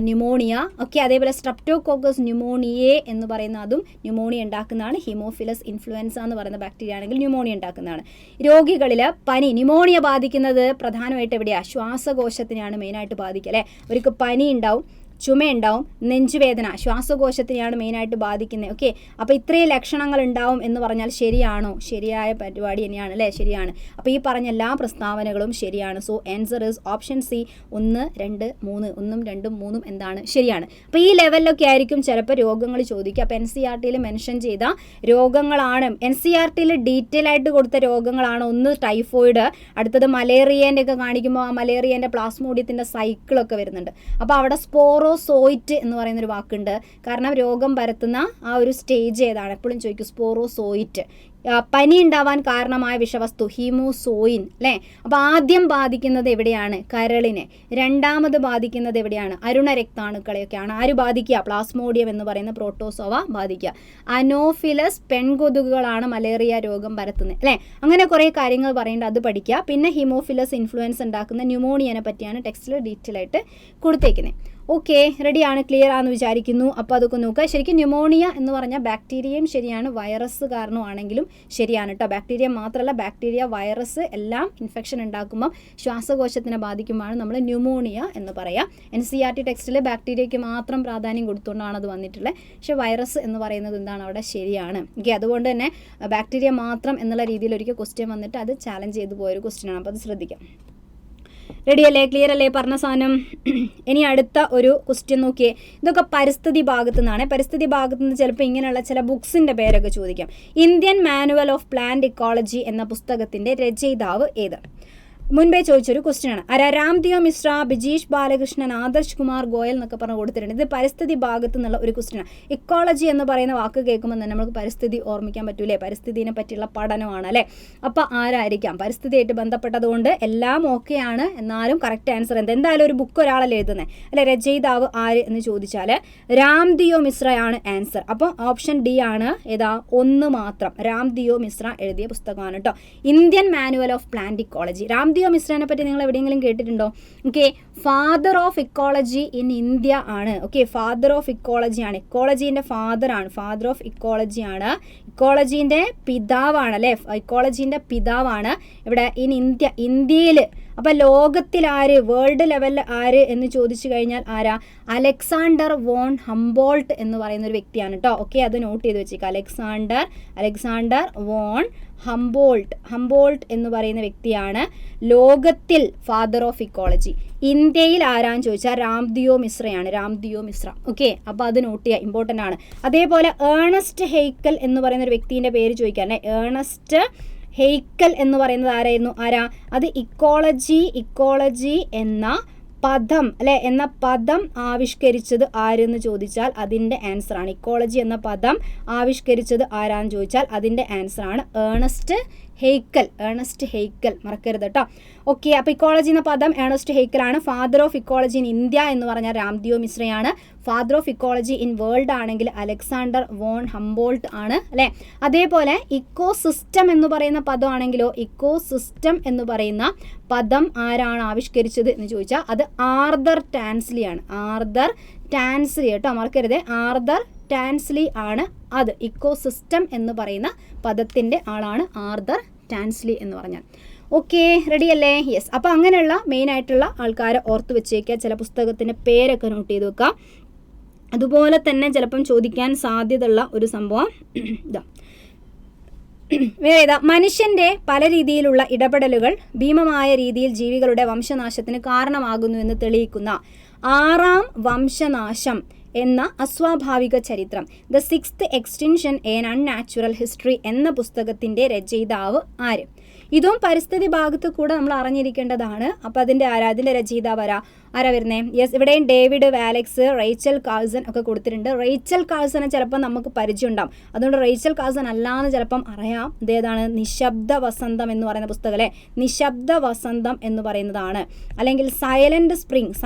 ന്യൂമോണിയ. ഓക്കെ, അതേപോലെ സ്ട്രെപ്റ്റോകോക്കസ് ന്യൂമോണിയ എന്ന് പറയുന്ന അതും ന്യൂമോണിയ ഉണ്ടാക്കുന്നതാണ്. ഹീമോഫിലസ് ഇൻഫ്ലുവൻസ എന്ന് പറയുന്ന ബാക്ടീരിയ ആണെങ്കിൽ ന്യൂമോണിയ ഉണ്ടാക്കുന്നതാണ്. രോഗികളിൽ പനി, ന്യൂമോണിയ ബാധിക്കുന്നത് പ്രധാനമായിട്ട് എവിടെയാണ്? ശ്വാസകോശത്തിനെയാണ് മെയിനായിട്ട് ബാധിക്കുക അല്ലേ. അവർക്ക് പനി ഉണ്ടാവും, ചുമയുണ്ടാവും, നെഞ്ചുവേദന, ശ്വാസകോശത്തിനെയാണ് മെയിനായിട്ട് ബാധിക്കുന്നത്. ഓക്കെ, അപ്പോൾ ഇത്രയും ലക്ഷണങ്ങൾ ഉണ്ടാവും എന്ന് പറഞ്ഞാൽ ശരിയാണോ? ശരിയായ പരിപാടി തന്നെയാണ് അല്ലേ, ശരിയാണ്. അപ്പോൾ ഈ പറഞ്ഞ എല്ലാ പ്രസ്താവനകളും ശരിയാണ്. So answer is option C, 1, 2, 3. 1, 2, 3 എന്താണ്? ശരിയാണ്. അപ്പോൾ ഈ ലെവലിലൊക്കെ ആയിരിക്കും ചിലപ്പോൾ രോഗങ്ങൾ ചോദിക്കുക. അപ്പോൾ NCERTയിൽ മെൻഷൻ ചെയ്ത രോഗങ്ങളാണ്, NCERTയിൽ ഡീറ്റെയിൽ ആയിട്ട് കൊടുത്ത രോഗങ്ങളാണ്. ഒന്ന് ടൈഫോയിഡ്, അടുത്തത് മലേറിയേൻ്റെ ഒക്കെ കാണിക്കുമ്പോൾ ആ മലേറിയേൻ്റെ പ്ലാസ്മോഡിയത്തിൻ്റെ സൈക്കിളൊക്കെ വരുന്നുണ്ട്. അപ്പോൾ അവിടെ സ്പോറോസോയിറ്റ് എന്ന് പറയുന്നൊരു വാക്കുണ്ട്. കാരണം രോഗം പരത്തുന്ന ആ ഒരു സ്റ്റേജ് ഏതാണ് എപ്പോഴും ചോദിക്കും. സ്പോറോസോയിറ്റ്. പനി ഉണ്ടാവാൻ കാരണമായ വിഷവസ്തു ഹീമോസോയിൻ അല്ലേ. അപ്പോൾ ആദ്യം ബാധിക്കുന്നത് എവിടെയാണ്? കരളിനെ. രണ്ടാമത് ബാധിക്കുന്നത് എവിടെയാണ്? അരുണരക്താണുക്കളെയൊക്കെയാണ് ആര് ബാധിക്കുക? പ്ലാസ്മോഡിയം എന്ന് പറയുന്ന പ്രോട്ടോസോവ ബാധിക്കുക. അനോഫിലസ് പെൺകൊതുകുകളാണ് മലേറിയ രോഗം പരത്തുന്നത് അല്ലേ. അങ്ങനെ കുറേ കാര്യങ്ങൾ പറയേണ്ടത്, അത് പഠിക്കുക. പിന്നെ ഹീമോഫിലസ് ഇൻഫ്ലുവൻസ് ഉണ്ടാക്കുന്ന ന്യൂമോണിയനെ പറ്റിയാണ് ടെക്സ്റ്റിൽ ഡീറ്റെയിൽ ആയിട്ട് കൊടുത്തേക്കുന്നത്. ഓക്കെ, റെഡിയാണ്, ക്ലിയർ ആണെന്ന് വിചാരിക്കുന്നു. അപ്പോൾ അതൊക്കെ നോക്കുക. ശരിക്കും ന്യൂമോണിയ എന്ന് പറഞ്ഞാൽ ബാക്ടീരിയയും ശരിയാണ്, വൈറസ് കാരണമാണെങ്കിലും ശരിയാണ് കേട്ടോ. ബാക്ടീരിയ മാത്രമല്ല, ബാക്ടീരിയ, വൈറസ് എല്ലാം ഇൻഫെക്ഷൻ ഉണ്ടാക്കുമ്പോൾ ശ്വാസകോശത്തിനെ ബാധിക്കുമ്പോഴാണ് നമ്മൾ ന്യൂമോണിയ എന്ന് പറയുക. NCERT ടെക്സ്റ്റിൽ ബാക്ടീരിയയ്ക്ക് മാത്രം പ്രാധാന്യം കൊടുത്തുകൊണ്ടാണ് അത് വന്നിട്ടുള്ളത്. പക്ഷേ വൈറസ് എന്ന് പറയുന്നത് എന്താണ് അവിടെ? ശരിയാണ്. ഓക്കെ, അതുകൊണ്ട് തന്നെ ബാക്ടീരിയ മാത്രം എന്നുള്ള രീതിയിൽ ഒരിക്കൽ ക്വസ്റ്റ്യൻ വന്നിട്ട് അത് ചാലഞ്ച് ചെയ്തു പോയൊരു ക്വസ്റ്റ്യനാണ്. അപ്പോൾ അത് ശ്രദ്ധിക്കാം. റെഡി അല്ലേ, ക്ലിയർ അല്ലേ പറഞ്ഞ സാധനം? ഇനി അടുത്ത ഒരു ക്വസ്റ്റ്യൻ നോക്കിയേ. ഇതൊക്കെ പരിസ്ഥിതി ഭാഗത്തു നിന്നാണ്. പരിസ്ഥിതി ഭാഗത്തു നിന്ന് ചിലപ്പോൾ ഇങ്ങനെയുള്ള ചില ബുക്സിൻ്റെ പേരൊക്കെ ചോദിക്കാം. Indian manual of plant ecology എന്ന പുസ്തകത്തിൻ്റെ രചയിതാവ് ഏത്? മുൻപേ ചോദിച്ചൊരു ക്വസ്റ്റ്യൻ ആണ്. രാംദിയോ മിശ്ര, ബിജീഷ് ബാലകൃഷ്ണൻ, ആദർശ് കുമാർ ഗോയൽ എന്നൊക്കെ പറഞ്ഞ് കൊടുത്തിട്ടുണ്ട്. ഇത് പരിസ്ഥിതി ഭാഗത്തു നിന്നുള്ള ഒരു ക്വസ്റ്റ്യൻ ആണ്. ഇക്കോളജി എന്ന് പറയുന്ന വാക്ക് കേൾക്കുമ്പോൾ തന്നെ നമുക്ക് പരിസ്ഥിതി ഓർമ്മിക്കാൻ പറ്റൂലേ. പരിസ്ഥിതിനെ പറ്റിയുള്ള പഠനമാണ് അല്ലേ. അപ്പോൾ ആരായിരിക്കാം? പരിസ്ഥിതിയായിട്ട് ബന്ധപ്പെട്ടതുകൊണ്ട് എല്ലാം ഓക്കെയാണ്. എന്നാലും കറക്റ്റ് ആൻസർ എന്തായാലും ഒരു ബുക്ക് ഒരാളല്ലേ എഴുതുന്നത് അല്ലെ. രചയിതാവ് ആര് എന്ന് ചോദിച്ചാൽ രാംദിയോ മിശ്രയാണ് ആൻസർ. അപ്പോൾ ഓപ്ഷൻ ഡി ആണ്. ഏതാ? 1 മാത്രം. രാംദിയോ മിശ്ര എഴുതിയ പുസ്തകമാണ് കേട്ടോ, Indian manual of plant ecology. Ramdeo മിശ്രനെ പറ്റി നിങ്ങൾ എവിടെയെങ്കിലും കേട്ടിട്ടുണ്ടോ? Okay, father of ecology in India ആണ്. ഓക്കെ, ഫാദർ ഓഫ് ഇക്കോളജി ആണ്. ഇക്കോളജീൻ്റെ ഫാദർ ആണ്. ഫാദർ ഓഫ് ഇക്കോളജി ആണ്. ഇക്കോളജീൻ്റെ പിതാവാണ് അല്ലേ. ഇക്കോളജീൻ്റെ പിതാവാണ്. ഇവിടെ ഇൻ ഇന്ത്യ, ഇന്ത്യയിൽ അപ്പോൾ ലോകത്തിൽ ആര്, വേൾഡ് ലെവലിൽ ആര് എന്ന് ചോദിച്ചു കഴിഞ്ഞാൽ ആരാ? അലക്സാണ്ടർ വോൺ ഹംബോൾട്ട് എന്ന് പറയുന്ന ഒരു വ്യക്തിയാണ് കേട്ടോ. ഓക്കെ, അത് നോട്ട് ചെയ്ത് വെച്ചേക്കുക. അലക്സാണ്ടർ വോൺ ഹംബോൾട്ട് എന്ന് പറയുന്ന വ്യക്തിയാണ് ലോകത്തിൽ ഫാദർ ഓഫ് ഇക്കോളജി. ഇന്ത്യയിൽ ആരാന്ന് ചോദിച്ചാൽ രാംദിയോ മിശ്ര. ഓക്കെ, അപ്പോൾ അത് നോട്ട് ചെയ്യുക, ഇമ്പോർട്ടൻ്റ് ആണ്. അതേപോലെ ഏണസ്റ്റ് ഹെയ്ക്കൽ എന്ന് പറയുന്ന ഒരു വ്യക്തിൻ്റെ പേര് ചോദിക്കാൻ, ഏണസ്റ്റ് ഹെയ്ക്കൽ എന്ന് പറയുന്നത് ആരാ? അത് ഇക്കോളജി എന്ന പദം എന്ന പദം ആവിഷ്കരിച്ചത് ആരെന്ന് ചോദിച്ചാൽ അതിൻ്റെ ആൻസർ ആണ്. ഇക്കോളജി എന്ന പദം ആവിഷ്കരിച്ചത് ആരാന്ന് ചോദിച്ചാൽ അതിൻ്റെ ആൻസർ ആണ് ഏണസ്റ്റ് ഹെയ്ക്കൽ. മറക്കരുത് കേട്ടോ. ഓക്കെ, അപ്പോൾ ഇക്കോളജി എന്ന പദം ഏണസ്റ്റ് ഹെയ്ക്കൽ ആണ്. Father of ecology in India എന്ന് പറഞ്ഞാൽ രാംദിയോ മിശ്രയാണ്. Father of ecology in world ആണെങ്കിൽ അലക്സാണ്ടർ വോൺ ഹംബോൾട്ട് ആണ് അല്ലേ. അതേപോലെ ഇക്കോസിസ്റ്റം എന്ന് പറയുന്ന പദമാണെങ്കിലോ, ഇക്കോസിസ്റ്റം എന്ന് പറയുന്ന പദം ആരാണ് ആവിഷ്കരിച്ചത് എന്ന് ചോദിച്ചാൽ അത് ആർതർ ടാൻസ്ലി ആണ്. കേട്ടോ, മറക്കരുത്. ആർതർ ടാൻസ്ലി ആണ് അത്. ഇക്കോസിസ്റ്റം എന്ന് പറയുന്ന പദത്തിൻ്റെ ആളാണ് ആർതർ ടാൻസ്ലി എന്ന് പറഞ്ഞാൽ. ഓക്കെ, റെഡി അല്ലേ? യെസ്. അപ്പോൾ അങ്ങനെയുള്ള മെയിനായിട്ടുള്ള ആൾക്കാരെ ഓർത്ത് വെച്ചേക്കുക. ചില പുസ്തകത്തിൻ്റെ പേരൊക്കെ നോട്ട് ചെയ്ത് വെക്കുക. അതുപോലെ തന്നെ ചിലപ്പം ചോദിക്കാൻ സാധ്യതയുള്ള ഒരു സംഭവം ഇതാ, വേറെ മനുഷ്യൻ്റെ പല രീതിയിലുള്ള ഇടപെടലുകൾ ഭീമമായ രീതിയിൽ ജീവികളുടെ വംശനാശത്തിന് കാരണമാകുന്നു എന്ന് തെളിയിക്കുന്ന 6ാം വംശനാശം എന്ന അസ്വാഭാവിക ചരിത്രം, the 6th extinction N unnatural history എന്ന പുസ്തകത്തിൻ്റെ രചയിതാവ് ആര്? ഇതും പരിസ്ഥിതി ഭാഗത്ത് കൂടെ നമ്മൾ അറിഞ്ഞിരിക്കേണ്ടതാണ്. അപ്പോൾ അതിൻ്റെ രചയിതാവ് ആരാ വരുന്നത്? യെസ്, ഇവിടെയും ഡേവിഡ് വാലക്സ്, റേച്ചൽ കാൾസൺ ഒക്കെ കൊടുത്തിട്ടുണ്ട്. റേച്ചൽ കാൾസനെ ചിലപ്പോൾ നമുക്ക് പരിചയം ഉണ്ടാവും, അതുകൊണ്ട് റേച്ചൽ കാൾസൺ അല്ലാന്ന് ചിലപ്പം അറിയാം. ഇതേതാണ്? നിശബ്ദ വസന്തം എന്ന് പറയുന്ന പുസ്തകം അല്ലേ. നിശബ്ദ വസന്തം എന്ന് പറയുന്നതാണ്. അല്ലെങ്കിൽ സൈലന്റ്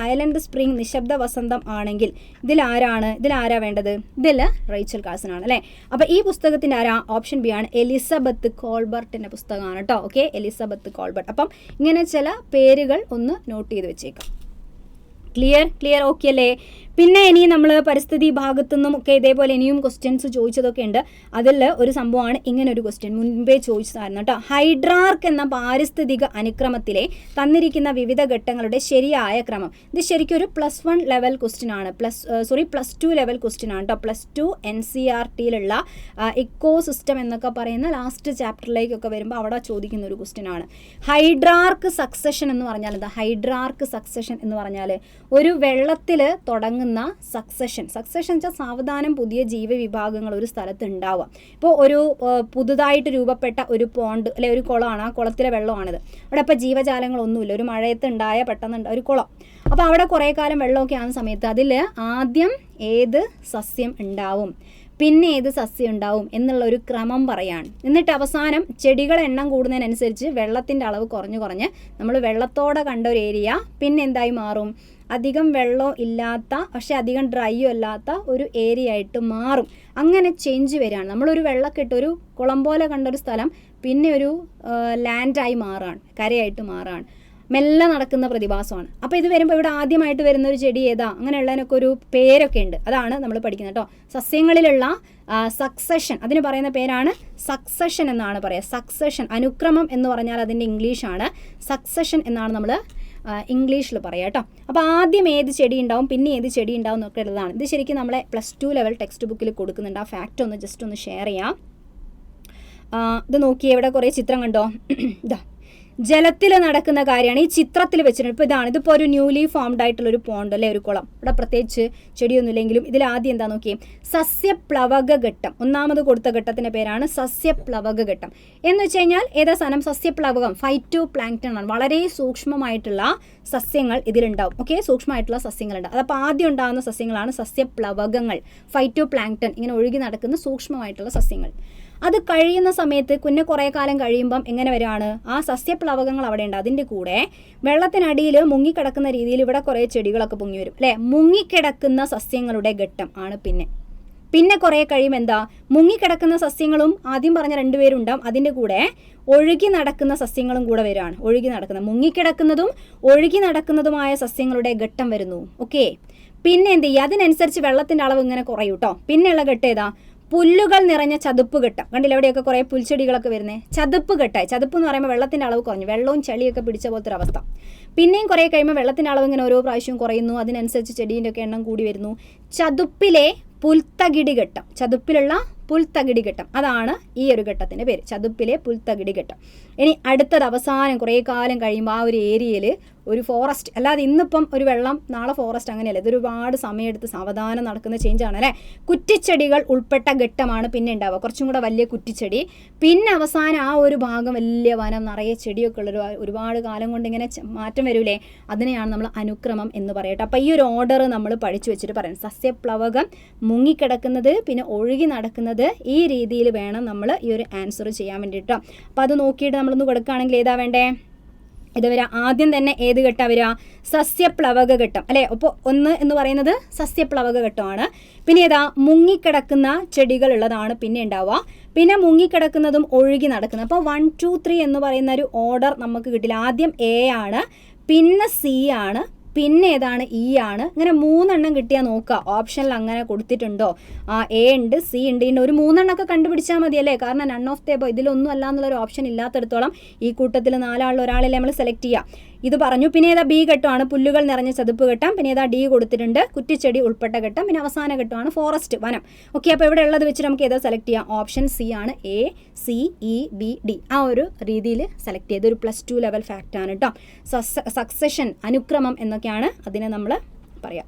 സ്പ്രിംഗ് നിശബ്ദ വസന്തം ആണെങ്കിൽ ഇതിലാരാ വേണ്ടത്? ഇതിൽ റേച്ചൽ കാൾസൺ ആണ് അല്ലേ. അപ്പോൾ ഈ പുസ്തകത്തിൻ്റെ ആരാ? ഓപ്ഷൻ ബി ആണ്, എലിസബത്ത് കോൾബർട്ടിൻ്റെ പുസ്തകമാണ് കേട്ടോ. Okay, Elizabeth കോൾബർട്ട്. അപ്പം ഇങ്ങനെ ചില പേരുകൾ ഒന്ന് നോട്ട് ചെയ്ത് വെച്ചേക്കാം. ക്ലിയർ ഓക്കെ അല്ലേ? പിന്നെ ഇനി നമ്മൾ പരിസ്ഥിതി ഭാഗത്തുനിന്നും ഒക്കെ ഇതേപോലെ ഇനിയും ക്വസ്റ്റ്യൻസ് ചോദിച്ചതൊക്കെ ഉണ്ട്. അതിൽ ഒരു സംഭവമാണ് ഇങ്ങനെ ഒരു ക്വസ്റ്റ്യൻ മുൻപേ ചോദിച്ചതായിരുന്നു കേട്ടോ. ഹൈഡ്രാർക്ക് എന്ന പാരിസ്ഥിതിക അനുക്രമത്തിലെ തന്നിരിക്കുന്ന വിവിധ ഘട്ടങ്ങളുടെ ശരിയായ ക്രമം. ഇത് ശരിക്കും ഒരു +1 ലെവൽ ക്വസ്റ്റ്യൻ ആണ്, +2 ലെവൽ ക്വസ്റ്റ്യൻ ആണ് കേട്ടോ. +2 NCERTയിലുള്ള ഇക്കോസിസ്റ്റം എന്നൊക്കെ പറയുന്ന ലാസ്റ്റ് ചാപ്റ്ററിലേക്കൊക്കെ വരുമ്പോൾ അവിടെ ചോദിക്കുന്ന ഒരു ക്വസ്റ്റ്യൻ ആണ്. ഹൈഡ്രാർക്ക് സക്സഷൻ എന്ന് പറഞ്ഞാൽ എന്താ? ഹൈഡ്രാർക്ക് സക്സഷൻ എന്ന് പറഞ്ഞാൽ ഒരു വെള്ളത്തിൽ തുടങ്ങുന്ന സക്സഷൻ വെച്ചാൽ സാവധാനം പുതിയ ജീവവിഭാഗങ്ങൾ ഒരു സ്ഥലത്ത് ഉണ്ടാവുക. ഇപ്പോൾ ഒരു പുതുതായിട്ട് രൂപപ്പെട്ട ഒരു പോണ്ട് അല്ലെ, ഒരു കുളമാണ്, ആ കുളത്തിലെ വെള്ളമാണിത്. അവിടെ ഇപ്പോൾ ജീവജാലങ്ങളൊന്നുമില്ല, ഒരു മഴയത്ത് പെട്ടെന്ന് ഒരു കുളം. അപ്പോൾ അവിടെ കുറേ കാലം വെള്ളമൊക്കെ ആകുന്ന സമയത്ത് അതിൽ ആദ്യം ഏത് സസ്യം ഉണ്ടാവും, പിന്നെ ഏത് സസ്യം ഉണ്ടാവും എന്നുള്ള ഒരു ക്രമം പറയാണ്. എന്നിട്ട് അവസാനം ചെടികളുടെ എണ്ണം കൂടുന്നതിനനുസരിച്ച് വെള്ളത്തിൻ്റെ അളവ് കുറഞ്ഞ് നമ്മൾ വെള്ളത്തോടെ കണ്ട ഒരു ഏരിയ പിന്നെ എന്തായി മാറും? അധികം വെള്ളം ഇല്ലാത്ത പക്ഷേ അധികം ഡ്രൈയും അല്ലാത്ത ഒരു ഏരിയ ആയിട്ട് മാറും. അങ്ങനെ ചേഞ്ച് വരികയാണ്. നമ്മളൊരു വെള്ളക്കെട്ട്, ഒരു കുളം പോലെ കണ്ടൊരു സ്ഥലം പിന്നെ ഒരു ലാൻഡായി മാറുകയാണ്, കരയായിട്ട് മാറുകയാണ്. മെല്ലെ നടക്കുന്ന പ്രതിഭാസമാണ്. അപ്പോൾ ഇത് വരുമ്പോൾ ഇവിടെ ആദ്യമായിട്ട് വരുന്ന ഒരു ചെടി ഏതാ? അങ്ങനെയുള്ളതിനൊക്കെ ഒരു പേരൊക്കെ ഉണ്ട്. അതാണ് നമ്മൾ പഠിക്കുന്നത് കേട്ടോ. സസ്യങ്ങളിലുള്ള സക്സഷൻ, അതിന് പറയുന്ന പേരാണ് സക്സഷൻ എന്നാണ് പറയുക. സക്സഷൻ, അനുക്രമം എന്ന് പറഞ്ഞാൽ അതിൻ്റെ ഇംഗ്ലീഷാണ്. സക്സഷൻ എന്നാണ് നമ്മൾ ഇംഗ്ലീഷിൽ പറയാം കേട്ടോ. അപ്പോൾ ആദ്യം ഏത് ചെടി ഉണ്ടാവും പിന്നെ ഏത് ചെടി ഉണ്ടാവും എന്നൊക്കെ ഉള്ളതാണ്. ഇത് ശരിക്കും നമ്മളെ +2 ലെവൽ ടെക്സ്റ്റ് ബുക്കിൽ കൊടുക്കുന്നുണ്ട്. ആ ഫാക്റ്റ് ഒന്ന് ജസ്റ്റ് ഒന്ന് ഷെയർ ചെയ്യാം. ഇത് നോക്കിയേ, ഇവിടെ കുറേ ചിത്രം കണ്ടോ? ഇതാ ജലത്തിൽ നടക്കുന്ന കാര്യമാണ് ഈ ചിത്രത്തിൽ വെച്ചിട്ടുണ്ട്. ഇപ്പോൾ ഇതിപ്പോൾ ഒരു ന്യൂലി ഫോംഡ് ആയിട്ടുള്ളൊരു പോണ്ട് അല്ലേ, ഒരു കുളം. ഇവിടെ പ്രത്യേകിച്ച് ചെടിയൊന്നുമില്ലെങ്കിലും ഇതിൽ ആദ്യം എന്താ നോക്കിയേ? സസ്യപ്ലവക ഘട്ടം. ഒന്നാമത് കൊടുത്ത ഘട്ടത്തിൻ്റെ പേരാണ് സസ്യപ്ലവക ഘട്ടം. എന്ന് വെച്ച് കഴിഞ്ഞാൽ ഏതാ സാധനം? സസ്യപ്ലവകം, ഫൈറ്റോപ്ലാങ്ക്ടൺ ആണ്. വളരെ സൂക്ഷ്മമായിട്ടുള്ള സസ്യങ്ങൾ ഇതിലുണ്ടാവും. ഓക്കെ, സൂക്ഷ്മമായിട്ടുള്ള സസ്യങ്ങളുണ്ടാവും. അതപ്പോൾ ആദ്യം ഉണ്ടാകുന്ന സസ്യങ്ങളാണ് സസ്യപ്ലവകങ്ങൾ, ഫൈറ്റോപ്ലാങ്ക്ടൺ, ഇങ്ങനെ ഒഴുകി നടക്കുന്ന സൂക്ഷ്മമായിട്ടുള്ള സസ്യങ്ങൾ. അത് കഴിയുന്ന സമയത്ത് കുറേ കാലം കഴിയുമ്പം എങ്ങനെ വരികയാണ്? ആ സസ്യപ്ലവകങ്ങൾ അവിടെ ഉണ്ട്. അതിൻ്റെ കൂടെ വെള്ളത്തിനടിയിൽ മുങ്ങിക്കിടക്കുന്ന രീതിയിൽ ഇവിടെ കുറേ ചെടികളൊക്കെ പൊങ്ങി വരും അല്ലേ. മുങ്ങിക്കിടക്കുന്ന സസ്യങ്ങളുടെ ഘട്ടം ആണ് പിന്നെ കുറേ കഴിയുമ്പോൾ എന്താ? മുങ്ങിക്കിടക്കുന്ന സസ്യങ്ങളും ആദ്യം പറഞ്ഞ 2 പേരുണ്ടാവും. അതിൻ്റെ കൂടെ ഒഴുകി നടക്കുന്ന സസ്യങ്ങളും കൂടെ വരികയാണ്. മുങ്ങിക്കിടക്കുന്നതും ഒഴുകി നടക്കുന്നതുമായ സസ്യങ്ങളുടെ ഘട്ടം വരുന്നു. ഓക്കെ, പിന്നെ എന്ത് ചെയ്യുക? അതിനനുസരിച്ച് വെള്ളത്തിൻ്റെ അളവ് ഇങ്ങനെ കുറയും കേട്ടോ. പിന്നെയുള്ള ഘട്ടം ഏതാ? പുല്ലുകൾ നിറഞ്ഞ ചതുപ്പ് ഘട്ടം. കണ്ടില്ല എവിടെയൊക്കെ കുറേ പുൽച്ചെടികളൊക്കെ വരുന്നത്. ചതുപ്പ് ഘട്ടമായി. ചതുപ്പ് എന്ന് പറയുമ്പോൾ വെള്ളത്തിൻ്റെ അളവ് കുറഞ്ഞു, വെള്ളവും ചളിയൊക്കെ പിടിച്ച പോലത്തെ ഒരു അവസ്ഥ. പിന്നെയും കുറേ കഴിയുമ്പോൾ വെള്ളത്തിൻ്റെ അളവ് ഇങ്ങനെ ഓരോ പ്രാവശ്യവും കുറയുന്നു, അതിനനുസരിച്ച് ചെടീൻ്റെ ഒക്കെ എണ്ണം കൂടി വരുന്നു. ചതുപ്പിലെ പുൽത്തകിടി ഘട്ടം, ചതുപ്പിലുള്ള പുൽത്തകിടി ഘട്ടം, അതാണ് ഈ ഒരു ഘട്ടത്തിൻ്റെ പേര്, ചതുപ്പിലെ പുൽത്തകിടി ഘട്ടം. ഇനി അടുത്തത് അവസാനം കുറേ കാലം കഴിയുമ്പോൾ ആ ഒരു ഏരിയയിൽ ഒരു ഫോറസ്റ്റ്, അല്ലാതെ ഇന്നിപ്പം ഒരു വെള്ളം നാളെ ഫോറസ്റ്റ് അങ്ങനെയല്ല, ഇതൊരുപാട് സമയമെടുത്ത് സാവധാനം നടക്കുന്ന ചേഞ്ചാണ് അല്ലേ. കുറ്റിച്ചെടികൾ ഉൾപ്പെട്ട ഘട്ടമാണ് പിന്നെ ഉണ്ടാവുക, കുറച്ചും കൂടെ വലിയ കുറ്റിച്ചെടി. പിന്നെ അവസാനം ആ ഒരു ഭാഗം വലിയ വനം നിറയെ ചെടിയൊക്കെ ഉള്ളൊരു ഒരുപാട് കാലം കൊണ്ട് ഇങ്ങനെ മാറ്റം വരൂലേ, അതിനെയാണ് നമ്മൾ അനുക്രമം എന്ന് പറയട്ടെ. അപ്പോൾ ഈ ഒരു ഓർഡർ നമ്മൾ പഠിച്ചു വെച്ചിട്ട് പറയാം. സസ്യപ്ലവകം, മുങ്ങിക്കിടക്കുന്നത്, പിന്നെ ഒഴുകി നടക്കുന്നത്, ഈ രീതിയിൽ വേണം നമ്മൾ ഈ ഒരു ആൻസർ ചെയ്യാൻ വേണ്ടിയിട്ട്. അപ്പോൾ അത് നോക്കിയിട്ട് നമ്മളൊന്ന് കൊടുക്കുകയാണെങ്കിൽ ഏതാ വേണ്ടേ, ഇത് വരിക. ആദ്യം തന്നെ ഏത് ഘട്ടം വരിക, സസ്യപ്ലവക ഘട്ടം അല്ലേ. അപ്പോൾ 1 എന്ന് പറയുന്നത് സസ്യപ്ലവക ഘട്ടമാണ്. പിന്നെ ഏതാ, മുങ്ങിക്കിടക്കുന്ന ചെടികൾ ഉള്ളതാണ് പിന്നെ ഉണ്ടാവുക. പിന്നെ മുങ്ങിക്കിടക്കുന്നതും ഒഴുകി നടക്കുന്നത്. അപ്പോൾ 1, 2, 3 എന്ന് പറയുന്ന ഒരു ഓർഡർ നമുക്ക് കിട്ടില്ല. ആദ്യം എ ആണ്, പിന്നെ സി ആണ്, പിന്നെ ഏതാണ്, ഇ ആണ്. ഇങ്ങനെ 3 എണ്ണം കിട്ടിയാൽ നോക്കുക ഓപ്ഷനിൽ അങ്ങനെ കൊടുത്തിട്ടുണ്ടോ. എ ഉണ്ട്, സി ഉണ്ട്, ഒരു 3 എണ്ണമൊക്കെ കണ്ടുപിടിച്ചാൽ മതിയല്ലേ. കാരണം നൺ ഓഫ് ദ എബോവ്, ഇതിലൊന്നും അല്ല എന്നുള്ളൊരു ഓപ്ഷൻ ഇല്ലാത്തടത്തോളം ഈ കൂട്ടത്തിൽ 4 ആളിൽ ഒരാളല്ലേ നമ്മൾ സെലക്ട് ചെയ്യുക. ഇത് പറഞ്ഞു. പിന്നെ ഏതാ, ബി ഘട്ടമാണ്, പുല്ലുകൾ നിറഞ്ഞ ചതുപ്പ് ഘട്ടം. പിന്നെ ഏതാ, ഡി കൊടുത്തിട്ടുണ്ട്, കുറ്റിച്ചെടി ഉൾപ്പെട്ട ഘട്ടം. പിന്നെ അവസാന ഘട്ടമാണ് ഫോറസ്റ്റ്, വനം. ഓക്കെ, അപ്പോൾ ഇവിടെ ഉള്ളത് വെച്ചിട്ട് നമുക്ക് ഏതാ സെലക്ട് ചെയ്യാം. ഓപ്ഷൻ സി ആണ്, A, C, E, B, D. ആ ഒരു രീതിയിൽ സെലക്ട് ചെയ്ത് ഒരു +2 ലെവൽ ഫാക്റ്റ് ആണ് കേട്ടോ. സക്സഷൻ, അനുക്രമം എന്നൊക്കെയാണ് അതിനെ നമ്മൾ പറയാം.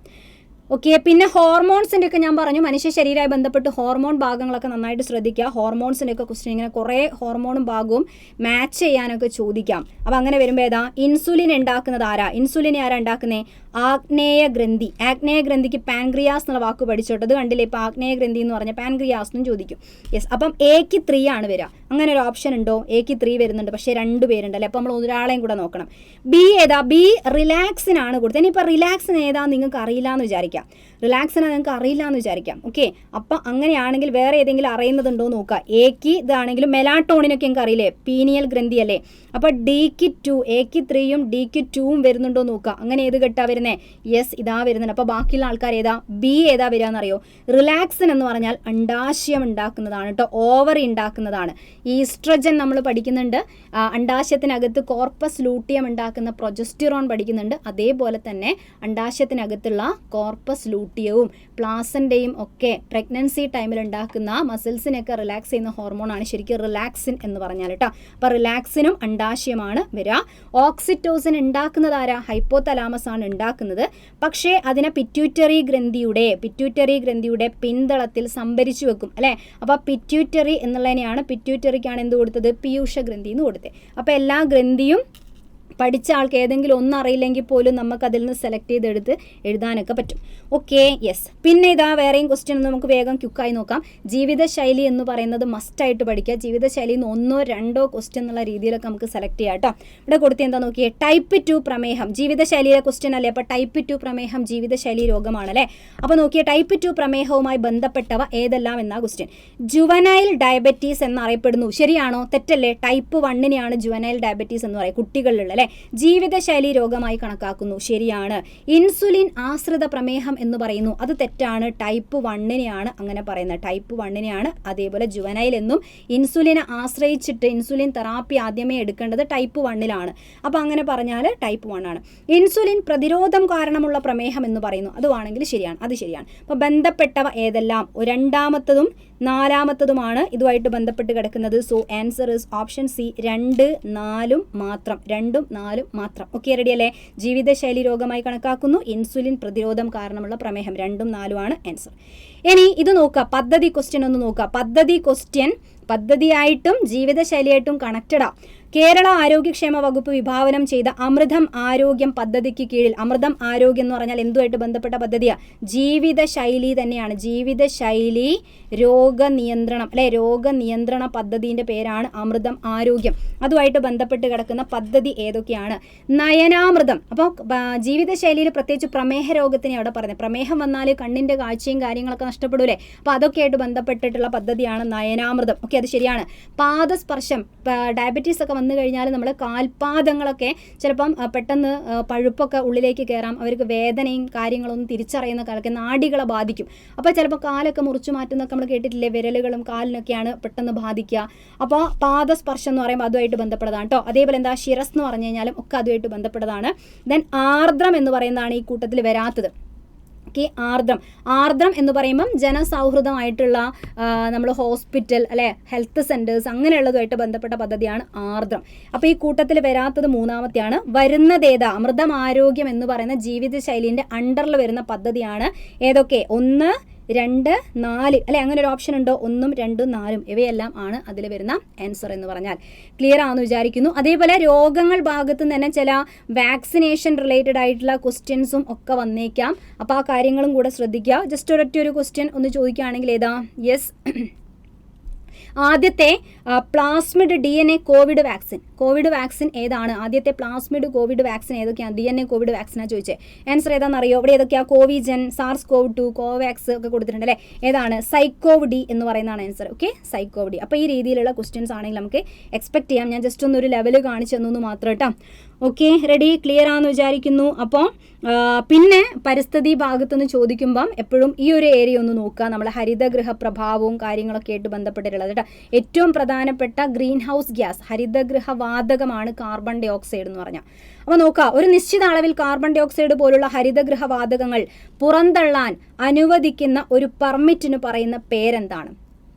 ഓക്കെ, പിന്നെ ഹോർമോൺസിൻ്റെ ഒക്കെ ഞാൻ പറഞ്ഞു, മനുഷ്യ ശരീരമായി ബന്ധപ്പെട്ട് ഹോർമോൺ ഭാഗങ്ങളൊക്കെ നന്നായിട്ട് ശ്രദ്ധിക്കുക. ഹോർമോൺസിൻ്റെ ഒക്കെ ക്വസ്റ്റ്യൻ ഇങ്ങനെ കുറേ ഹോർമോണും ഭാഗവും മാച്ച് ചെയ്യാനൊക്കെ ചോദിക്കാം. അപ്പോൾ അങ്ങനെ വരുമ്പോൾ ഏതാ, ഇൻസുലിൻ ഉണ്ടാക്കുന്നത് ആരാ, ഇൻസുലിൻ ആരാ ഉണ്ടാക്കുന്നത്, ആഗ്നേയ ഗ്രന്ഥി. ആഗ്നേയ ഗ്രന്ഥിക്ക് പാൻക്രിയാസ് എന്നുള്ള വാക്ക് പഠിച്ചോട്ടത് കണ്ടില്ലേ. ഇപ്പോൾ ആഗ്നേയ ഗ്രന്ഥി എന്ന് പറഞ്ഞാൽ പാൻക്രിയാസ് എന്നും ചോദിക്കും. യെസ്, അപ്പം എക്ക് 3 ആണ് വരിക. അങ്ങനെ ഒരു ഓപ്ഷൻ ഉണ്ടോ, എക്ക് 3 വരുന്നുണ്ട്, പക്ഷേ 2 പേരുണ്ടല്ലേ. അപ്പോൾ നമ്മൾ ഒരാളെയും കൂടെ നോക്കണം. ബി ഏതാ, ബി റിലാക്സിനാണ് കൊടുത്തത്. ഇനിയിപ്പോൾ റിലാക്സിന് ഏതാ നിങ്ങൾക്ക് അറിയില്ല എന്ന് വിചാരിക്കാം, റിലാക്സിന് നിങ്ങൾക്ക് അറിയില്ല എന്ന് വിചാരിക്കാം. ഓക്കെ, അപ്പം അങ്ങനെയാണെങ്കിൽ വേറെ ഏതെങ്കിലും അറിയുന്നതുണ്ടോ എന്ന് നോക്കുക. എക്ക് ഇതാണെങ്കിലും മെലാട്ടോണിനൊക്കെ നിങ്ങൾക്ക് അറിയില്ലേ, പീനിയൽ ഗ്രന്ഥി അല്ലേ. അപ്പോൾ ഡിക്ക് 2, എക്ക് 3യും ഡിക്ക് 2ഉം വരുന്നുണ്ടോ നോക്കുക. അങ്ങനെ ഏത് ഘട്ടാ വരുന്നത്, യെസ് ഇതാ വരുന്നുണ്ട്. അപ്പോൾ ബാക്കിയുള്ള ആൾക്കാർ ഏതാ, ബി ഏതാ വരിക എന്നറിയോ. റിലാക്സിൻ എന്ന് പറഞ്ഞാൽ അണ്ടാശയം ഉണ്ടാക്കുന്നതാണ് കേട്ടോ, ഓവറി ഉണ്ടാക്കുന്നതാണ്. ഈസ്ട്രജൻ നമ്മൾ പഠിക്കുന്നുണ്ട്, അണ്ടാശയത്തിനകത്ത് കോർപ്പസ് ലൂട്ടിയം ഉണ്ടാക്കുന്ന പ്രൊജസ്റ്റിറോൺ പഠിക്കുന്നുണ്ട്. അതേപോലെ തന്നെ അണ്ടാശയത്തിനകത്തുള്ള കോർപ്പസ് ലൂട്ടിയവും പ്ലാസൻ്റെയും ഒക്കെ പ്രഗ്നൻസി ടൈമിൽ ഉണ്ടാക്കുന്ന മസിൽസിനൊക്കെ റിലാക്സ് ചെയ്യുന്ന ഹോർമോണാണ് ശരിക്കും റിലാക്സിൻ എന്ന് പറഞ്ഞാൽ കേട്ടോ. അപ്പോൾ റിലാക്സിനും അണ്ടാശയമാണ് വരിക. ഓക്സിറ്റോസിൻ ഉണ്ടാക്കുന്നത് ആരാ, ഹൈപ്പോതലാമസ് ആണ് ഉണ്ടാക്കുന്നത്. പക്ഷേ അതിനെ പിറ്റ്യൂട്ടറി ഗ്രന്ഥിയുടെ പിന്തളത്തിൽ സംഭരിച്ചു വെക്കും അല്ലേ. അപ്പോൾ പിറ്റ്യൂട്ടറി എന്നുള്ളതിനെയാണ്, പിറ്റ്യൂട്ടറിക്കാണ് എന്ത് കൊടുത്തത്, പീയൂഷ ഗ്രന്ഥി എന്ന് കൊടുത്തത്. അപ്പോൾ എല്ലാ ഗ്രന്ഥിയും പഠിച്ച ആൾക്ക് ഏതെങ്കിലും ഒന്നും അറിയില്ലെങ്കിൽ പോലും നമുക്കതിൽ നിന്ന് സെലക്ട് ചെയ്തെടുത്ത് എഴുതാനൊക്കെ പറ്റും. Okay, yes. പിന്നെ ഇതാ വേറെയും ക്വസ്റ്റ്യൻ നമുക്ക് വേഗം ക്യുക്കായി നോക്കാം. ജീവിതശൈലി എന്ന് പറയുന്നത് മസ്റ്റായിട്ട് പഠിക്കുക. ജീവിതശൈലിയിൽ നിന്ന് 1, 2 ക്വസ്റ്റ്യൻ എന്നുള്ള രീതിയിലൊക്കെ നമുക്ക് സെലക്ട് ചെയ്യാം കേട്ടോ. ഇവിടെ കൊടുത്ത് എന്താ നോക്കിയേ, ടൈപ്പ് 2 പ്രമേഹം ജീവിതശൈലിയിലെ ക്വസ്റ്റ്യൻ അല്ലേ. അപ്പോൾ ടൈപ്പ് 2 പ്രമേഹം ജീവിതശൈലി രോഗമാണല്ലേ. അപ്പോൾ നോക്കിയേ, ടൈപ്പ് 2 പ്രമേഹവുമായി ബന്ധപ്പെട്ടവ ഏതെല്ലാം എന്നാ ക്വസ്റ്റ്യൻ. ജുവനൈൽ ഡയബറ്റീസ് എന്നറിയപ്പെടുന്നു, ശരിയാണോ തെറ്റല്ലേ. ടൈപ്പ് 1നെയാണ് ജുവനൈൽ ഡയബറ്റീസ് എന്ന് പറയുക, കുട്ടികളിലുള്ള അല്ലേ. ജീവിതശൈലി രോഗമായി കണക്കാക്കുന്നു, ശരിയാണ്. ഇൻസുലിൻ ആശ്രിത പ്രമേഹം എന്ന് പറയുന്നു, അത് തെറ്റാണ്. ടൈപ്പ് 1നെയാണ് അങ്ങനെ പറയുന്നത്, ടൈപ്പ് 1നെയാണ്. അതേപോലെ ജുവനൈൽ എന്നും ഇൻസുലിനെ ആശ്രയിച്ചിട്ട് ഇൻസുലിൻ തെറാപ്പി ആദ്യമേ എടുക്കേണ്ടത് ടൈപ്പ് 1ലാണ്. അപ്പോൾ അങ്ങനെ പറഞ്ഞാൽ ടൈപ്പ് 1 ആണ്. ഇൻസുലിൻ പ്രതിരോധം കാരണമുള്ള പ്രമേഹം എന്ന് പറയുന്നു, അതുവാണെങ്കിൽ ശരിയാണ്, അത് ശരിയാണ്. അപ്പോൾ ബന്ധപ്പെട്ടവ ഏതെല്ലാം, 2ാമത്തതും 4ാമത്തതുമാണ് ഇതുമായിട്ട് ബന്ധപ്പെട്ട് കിടക്കുന്നത്. So answer is option C, 2, 4 മാത്രം, 2ഉം 4ഉം മാത്രം. ഓക്കെ, റെഡി അല്ലേ. ജീവിതശൈലി രോഗമായി കണക്കാക്കുന്നു, ഇൻസുലിൻ പ്രതിരോധം കാരണമുള്ള പ്രമേഹം, 2ഉം 4ഉം ആണ് ആൻസർ. ഇനി ഇത് നോക്കുക, പദ്ധതി ക്വസ്റ്റ്യൻ ഒന്ന് നോക്കുക. പദ്ധതി ക്വസ്റ്റ്യൻ പദ്ധതിയായിട്ടും ജീവിതശൈലിയായിട്ടും കണക്റ്റഡാ. കേരള ആരോഗ്യക്ഷേമ വകുപ്പ് വിഭാവനം ചെയ്ത അമൃതം ആരോഗ്യം പദ്ധതിക്ക് കീഴിൽ, അമൃതം ആരോഗ്യം എന്ന് പറഞ്ഞാൽ എന്തുമായിട്ട് ബന്ധപ്പെട്ട പദ്ധതിയാണ്, ജീവിതശൈലി തന്നെയാണ്. ജീവിതശൈലി രോഗനിയന്ത്രണം അല്ലെ, രോഗനിയന്ത്രണ പദ്ധതിൻ്റെ പേരാണ് അമൃതം ആരോഗ്യം. അതുമായിട്ട് ബന്ധപ്പെട്ട് കിടക്കുന്ന പദ്ധതി ഏതൊക്കെയാണ്, നയനാമൃതം. അപ്പോൾ ജീവിതശൈലിയിൽ പ്രത്യേകിച്ച് പ്രമേഹ രോഗത്തിനെ അവിടെ പറയുന്നത്, പ്രമേഹം വന്നാൽ കണ്ണിൻ്റെ കാഴ്ചയും കാര്യങ്ങളൊക്കെ നഷ്ടപ്പെടൂലേ. അപ്പോൾ അതൊക്കെ ആയിട്ട് ബന്ധപ്പെട്ടിട്ടുള്ള പദ്ധതിയാണ് നയനാമൃതം. ഓക്കെ, അത് ശരിയാണ്. പാദസ്പർശം, ഡയബറ്റീസ് ഒക്കെ വന്നു കഴിഞ്ഞാൽ നമ്മൾ കാൽപാദങ്ങളൊക്കെ ചിലപ്പം പെട്ടെന്ന് പഴുപ്പൊക്കെ ഉള്ളിലേക്ക് കയറാം, അവർക്ക് വേദനയും കാര്യങ്ങളൊന്നും തിരിച്ചറിയുന്ന കാലൊക്കെ നാഡികളെ ബാധിക്കും. അപ്പോൾ ചിലപ്പോൾ കാലൊക്കെ മുറിച്ചു മാറ്റുന്നൊക്കെ നമ്മൾ കേട്ടിട്ടില്ലേ, വിരലുകളും കാലിനൊക്കെയാണ് പെട്ടെന്ന് ബാധിക്കുക. അപ്പോൾ പാദസ്പർശം എന്ന് പറയുമ്പോൾ അതുമായിട്ട് ബന്ധപ്പെട്ടതാണ് കേട്ടോ. അതേപോലെ എന്താ ശിരസ് എന്ന് പറഞ്ഞു കഴിഞ്ഞാലും ഒക്കെ അതുമായിട്ട് ബന്ധപ്പെട്ടതാണ്. ദെൻ ആർദ്രം എന്ന് പറയുന്നതാണ് ഈ കൂട്ടത്തിൽ വരാത്തത്. ആർദ്രം എന്ന് പറയുമ്പം ജനസൗഹൃദമായിട്ടുള്ള നമ്മൾ ഹോസ്പിറ്റൽ അല്ലെ ഹെൽത്ത് സെൻറ്റേഴ്സ് അങ്ങനെയുള്ളതുമായിട്ട് ബന്ധപ്പെട്ട പദ്ധതിയാണ് ആർദ്രം. അപ്പോൾ ഈ കൂട്ടത്തിൽ വരാത്തത് മൂന്നാമത്തെയാണ്. വരുന്നതേതാ അമൃതമാരോഗ്യം എന്ന് പറയുന്ന ജീവിതശൈലിൻ്റെ അണ്ടറിൽ വരുന്ന പദ്ധതിയാണ്. ഏതൊക്കെ? 1, 2, 4 അല്ലെ, അങ്ങനെ ഒരു ഓപ്ഷൻ ഉണ്ടോ? 1, 2, 4 ഇവയെല്ലാം ആണ് അതിൽ വരുന്ന ആൻസർ എന്ന് പറഞ്ഞാൽ. ക്ലിയർ ആണെന്ന് വിചാരിക്കുന്നു. അതേപോലെ രോഗങ്ങൾ ഭാഗത്ത് തന്നെ ചില വാക്സിനേഷൻ റിലേറ്റഡ് ആയിട്ടുള്ള ക്വസ്റ്റ്യൻസും ഒക്കെ വന്നേക്കാം. അപ്പോൾ ആ കാര്യങ്ങളും കൂടെ ശ്രദ്ധിക്കുക. ജസ്റ്റ് ഒരൊറ്റ ക്വസ്റ്റ്യൻ ഒന്ന് ചോദിക്കുകയാണെങ്കിൽ ഏതാ? യെസ്, ആദ്യത്തെ പ്ലാസ്മിഡ് DNA കോവിഡ് വാക്സിൻ ഏതാണ്? ആദ്യത്തെ പ്ലാസ്മിഡ് കോവിഡ് വാക്സിൻ ഏതൊക്കെയാണ്? DNA കോവിഡ് വാക്സിനാണ് ചോദിച്ചത്. ആൻസർ ഏതാണെന്നറിയോ? ഇവിടെ ഏതൊക്കെയാണ്? കോവിജൻ, SARS-CoV-2, കോവാക്സ് ഒക്കെ കൊടുത്തിട്ടുണ്ട് അല്ലേ. ഏതാണ്? സൈക്കോവ്-D എന്ന് പറയുന്നതാണ് ആൻസർ. ഓക്കെ, സൈക്കോവ്-D. അപ്പോൾ ഈ രീതിയിലുള്ള ക്വസ്റ്റ്യൻസ് ആണെങ്കിൽ നമുക്ക് എക്സ്പെക്ട് ചെയ്യാം. ഞാൻ ജസ്റ്റ് ഒന്നൊരു ലെവൽ കാണിച്ചു തന്നു മാത്രം കേട്ടോ. Okay, ready? ക്ലിയർ ആണെന്ന് വിചാരിക്കുന്നു. അപ്പോൾ പിന്നെ പരിസ്ഥിതി ഭാഗത്തുനിന്ന് ചോദിക്കുമ്പം എപ്പോഴും ഈ ഒരു ഏരിയ ഒന്ന് നോക്കുക. നമ്മൾ ഹരിതഗൃഹ പ്രഭാവവും കാര്യങ്ങളൊക്കെ ആയിട്ട് ബന്ധപ്പെട്ടിട്ടുള്ളത് കേട്ടോ. ഏറ്റവും പ്രധാനപ്പെട്ട ഗ്രീൻ ഹൗസ് ഗ്യാസ് ഹരിതഗൃഹ വാതകമാണ് കാർബൺ ഡൈ ഓക്സൈഡ് എന്ന് പറഞ്ഞാൽ. അപ്പോൾ നോക്കുക, ഒരു നിശ്ചിത അളവിൽ കാർബൺ ഡൈ ഓക്സൈഡ് പോലുള്ള ഹരിതഗൃഹ വാതകങ്ങൾ പുറന്തള്ളാൻ അനുവദിക്കുന്ന ഒരു പെർമിറ്റിന് പറയുന്ന പേരെന്താണ്?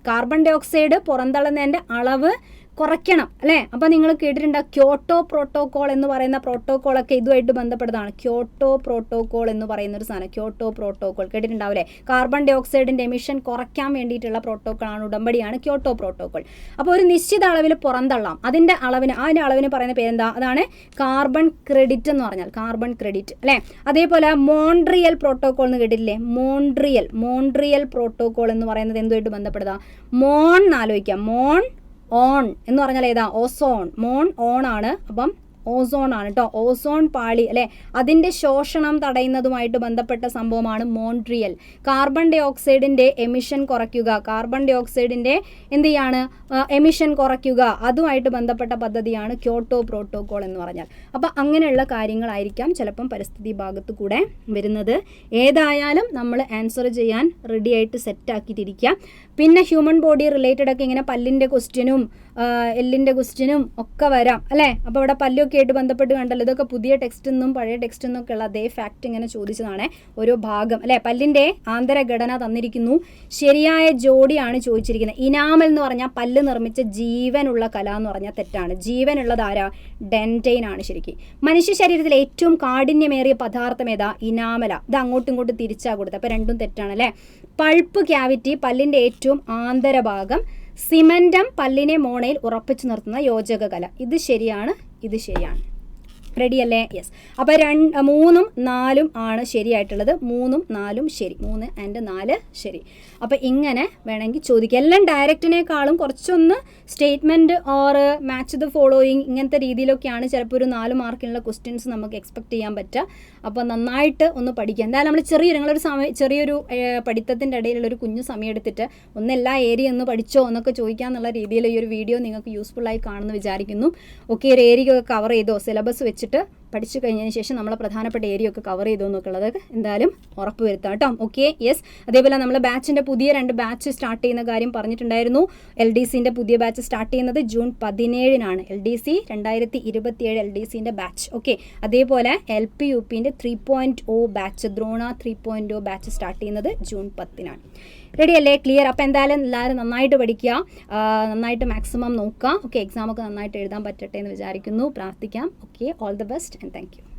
കാർബൺ ഡൈ ഓക്സൈഡ് പുറന്തള്ളുന്നതിൻ്റെ അളവ് കുറയ്ക്കണം അല്ലേ. അപ്പോൾ നിങ്ങൾ കേട്ടിട്ടുണ്ട് ക്യോട്ടോ പ്രോട്ടോകോൾ എന്ന് പറയുന്ന പ്രോട്ടോകോളൊക്കെ ഇതുമായിട്ട് ബന്ധപ്പെട്ടതാണ്. ക്യോട്ടോ പ്രോട്ടോകോൾ എന്ന് പറയുന്ന ഒരു സാധനം, ക്യോട്ടോ പ്രോട്ടോകോൾ കേട്ടിട്ടുണ്ടാവില്ലേ. കാർബൺ ഡൈ ഓക്സൈഡിൻ്റെ എമിഷൻ കുറയ്ക്കാൻ വേണ്ടിയിട്ടുള്ള പ്രോട്ടോക്കോളാണ്, ഉടമ്പടിയാണ് ക്യോട്ടോ പ്രോട്ടോകോൾ. അപ്പോൾ ഒരു നിശ്ചിത അളവിൽ പുറന്തള്ളാം, അതിൻ്റെ അളവിന് പറയുന്ന പേരെന്താ? അതാണ് കാർബൺ ക്രെഡിറ്റ് എന്ന് പറഞ്ഞാൽ, കാർബൺ ക്രെഡിറ്റ് അല്ലേ. അതേപോലെ മോൺട്രിയൽ പ്രോട്ടോകോൾ എന്ന് കേട്ടിട്ടില്ലേ? മോൺട്രിയൽ പ്രോട്ടോകോൾ എന്ന് പറയുന്നത് എന്തുമായിട്ട് ബന്ധപ്പെട്ടതാ? മോൺ എന്നാലോചിക്കാം. മോൺ ഓൺ എന്ന് പറഞ്ഞാൽ ഏതാ? ഓസോൺ. മോൺ ഓൺ ആണ്. അപ്പം ഓസോൺ ആണ് കേട്ടോ. ഓസോൺ പാളി അല്ലെ, അതിൻ്റെ ശോഷണം തടയുന്നതുമായിട്ട് ബന്ധപ്പെട്ട സംഭവമാണ് മോൺട്രിയൽ. കാർബൺ ഡൈ ഓക്സൈഡിൻ്റെ എമിഷൻ കുറയ്ക്കുക, കാർബൺ ഡൈ ഓക്സൈഡിൻ്റെ എന്ത് ചെയ്യാണ്? എമിഷൻ കുറയ്ക്കുക, അതുമായിട്ട് ബന്ധപ്പെട്ട പദ്ധതിയാണ് ക്യോട്ടോ പ്രോട്ടോകോൾ എന്ന് പറഞ്ഞാൽ. അപ്പം അങ്ങനെയുള്ള കാര്യങ്ങളായിരിക്കാം ചിലപ്പം പരിസ്ഥിതി ഭാഗത്ത് കൂടെ വരുന്നത്. ഏതായാലും നമ്മൾ ആൻസർ ചെയ്യാൻ റെഡി ആയിട്ട് സെറ്റാക്കിയിട്ടിരിക്കുക. പിന്നെ ഹ്യൂമൻ ബോഡി റിലേറ്റഡ് ഒക്കെ ഇങ്ങനെ പല്ലിൻ്റെ ക്വസ്റ്റ്യനും എല്ലിൻ്റെ ക്വസ്റ്റ്യനും ഒക്കെ വരാം അല്ലേ. അപ്പോൾ ഇവിടെ പല്ലൊക്കെ ആയിട്ട് ബന്ധപ്പെട്ട് കണ്ടല്ലോ. ഇതൊക്കെ പുതിയ ടെക്സ്റ്റ് നിന്നും പഴയ ടെക്സ്റ്റ് നിന്നൊക്കെ ഉള്ള അതേ ഫാക്റ്റ് ഇങ്ങനെ ചോദിച്ചതാണ്. ഓരോ ഭാഗം അല്ലേ. പല്ലിൻ്റെ ആന്തരഘടന തന്നിരിക്കുന്നു. ശരിയായ ജോഡിയാണ് ചോദിച്ചിരിക്കുന്നത്. ഇനാമൽ എന്ന് പറഞ്ഞാൽ പല്ല് നിർമ്മിച്ച ജീവനുള്ള കല എന്ന് പറഞ്ഞാൽ തെറ്റാണ്. ജീവനുള്ളത് ആരാ? ഡെൻറ്റൈൻ ആണ് ശരിക്കും. മനുഷ്യ ശരീരത്തിലെ ഏറ്റവും കാഠിന്യമേറിയ പദാർത്ഥം ഏതാ? ഇനാമല. ഇത് അങ്ങോട്ടും ഇങ്ങോട്ടും തിരിച്ചാ കൊടുത്തത്. അപ്പോൾ രണ്ടും തെറ്റാണ് അല്ലേ. പൾപ്പ് ക്യാവിറ്റി പല്ലിൻ്റെ ഏറ്റവും ആന്തരഭാഗം. സിമൻറ്റം പല്ലിനെ മോണയിൽ ഉറപ്പിച്ചു നിർത്തുന്ന യോജക കല. ഇത് ശരിയാണ്. റെഡി അല്ലേ? യെസ്. അപ്പോൾ 3ഉം 4ഉം ആണ് ശരിയായിട്ടുള്ളത്. 3ഉം 4ഉം ശരി. 3 ആൻഡ് 4 ശരി. അപ്പോൾ ഇങ്ങനെ വേണമെങ്കിൽ ചോദിക്കുക. എല്ലാം ഡയറക്റ്റിനേക്കാളും കുറച്ചൊന്ന് statement or match the following ഇങ്ങനത്തെ രീതിയിലൊക്കെയാണ് ചിലപ്പോൾ ഒരു 4 മാർക്കിനുള്ള ക്വസ്റ്റ്യൻസ് നമുക്ക് എക്സ്പെക്ട് ചെയ്യാൻ പറ്റുക. അപ്പോൾ നന്നായിട്ട് ഒന്ന് പഠിക്കുക. എന്തായാലും നമ്മൾ ചെറിയൊരു പഠിത്തത്തിൻ്റെ ഇടയിലുള്ളൊരു കുഞ്ഞു സമയം എടുത്തിട്ട് എല്ലാ ഏരിയ ഒന്ന് പഠിച്ചോ എന്നൊക്കെ ചോദിക്കാന്നുള്ള രീതിയിൽ ഈ ഒരു വീഡിയോ നിങ്ങൾക്ക് യൂസ്ഫുള്ളായി കാണുമെന്ന് വിചാരിക്കുന്നു. ഓക്കെ, ഒരു ഏരിയ ഒക്കെ കവർ ചെയ്തോ, സിലബസ് വെച്ചിട്ട് പഠിച്ചു കഴിഞ്ഞതിന് ശേഷം നമ്മളെ പ്രധാനപ്പെട്ട ഏരിയ ഒക്കെ കവർ ചെയ്തോ എന്നൊക്കെയുള്ളത് എന്തായാലും ഉറപ്പ് വരുത്താം കേട്ടോ. Okay, yes. അതേപോലെ നമ്മൾ ബാച്ചിൻ്റെ പുതിയ 2 ബാച്ച് സ്റ്റാർട്ട് ചെയ്യുന്ന കാര്യം പറഞ്ഞിട്ടുണ്ടായിരുന്നു. LDCൻ്റെ പുതിയ ബാച്ച് സ്റ്റാർട്ട് ചെയ്യുന്നത് ജൂൺ 17-നാണ്. LDC 2027 LDCൻ്റെ ബാച്ച്. ഓക്കെ, അതേപോലെ LP UPൻ്റെ 3.0 ബാച്ച്, ദ്രോണ 3.0 ബാച്ച് സ്റ്റാർട്ട് ചെയ്യുന്നത് ജൂൺ 10-നാണ്. റെഡി അല്ലേ? ക്ലിയർ. അപ്പോൾ എന്തായാലും എല്ലാവരും നന്നായിട്ട് പഠിക്കുക, നന്നായിട്ട് മാക്സിമം നോക്കുക. ഓക്കെ, എക്സാമൊക്കെ നന്നായിട്ട് എഴുതാൻ പറ്റട്ടെ എന്ന് വിചാരിക്കുന്നു, പ്രാർത്ഥിക്കാം. Okay, all the best and thank you.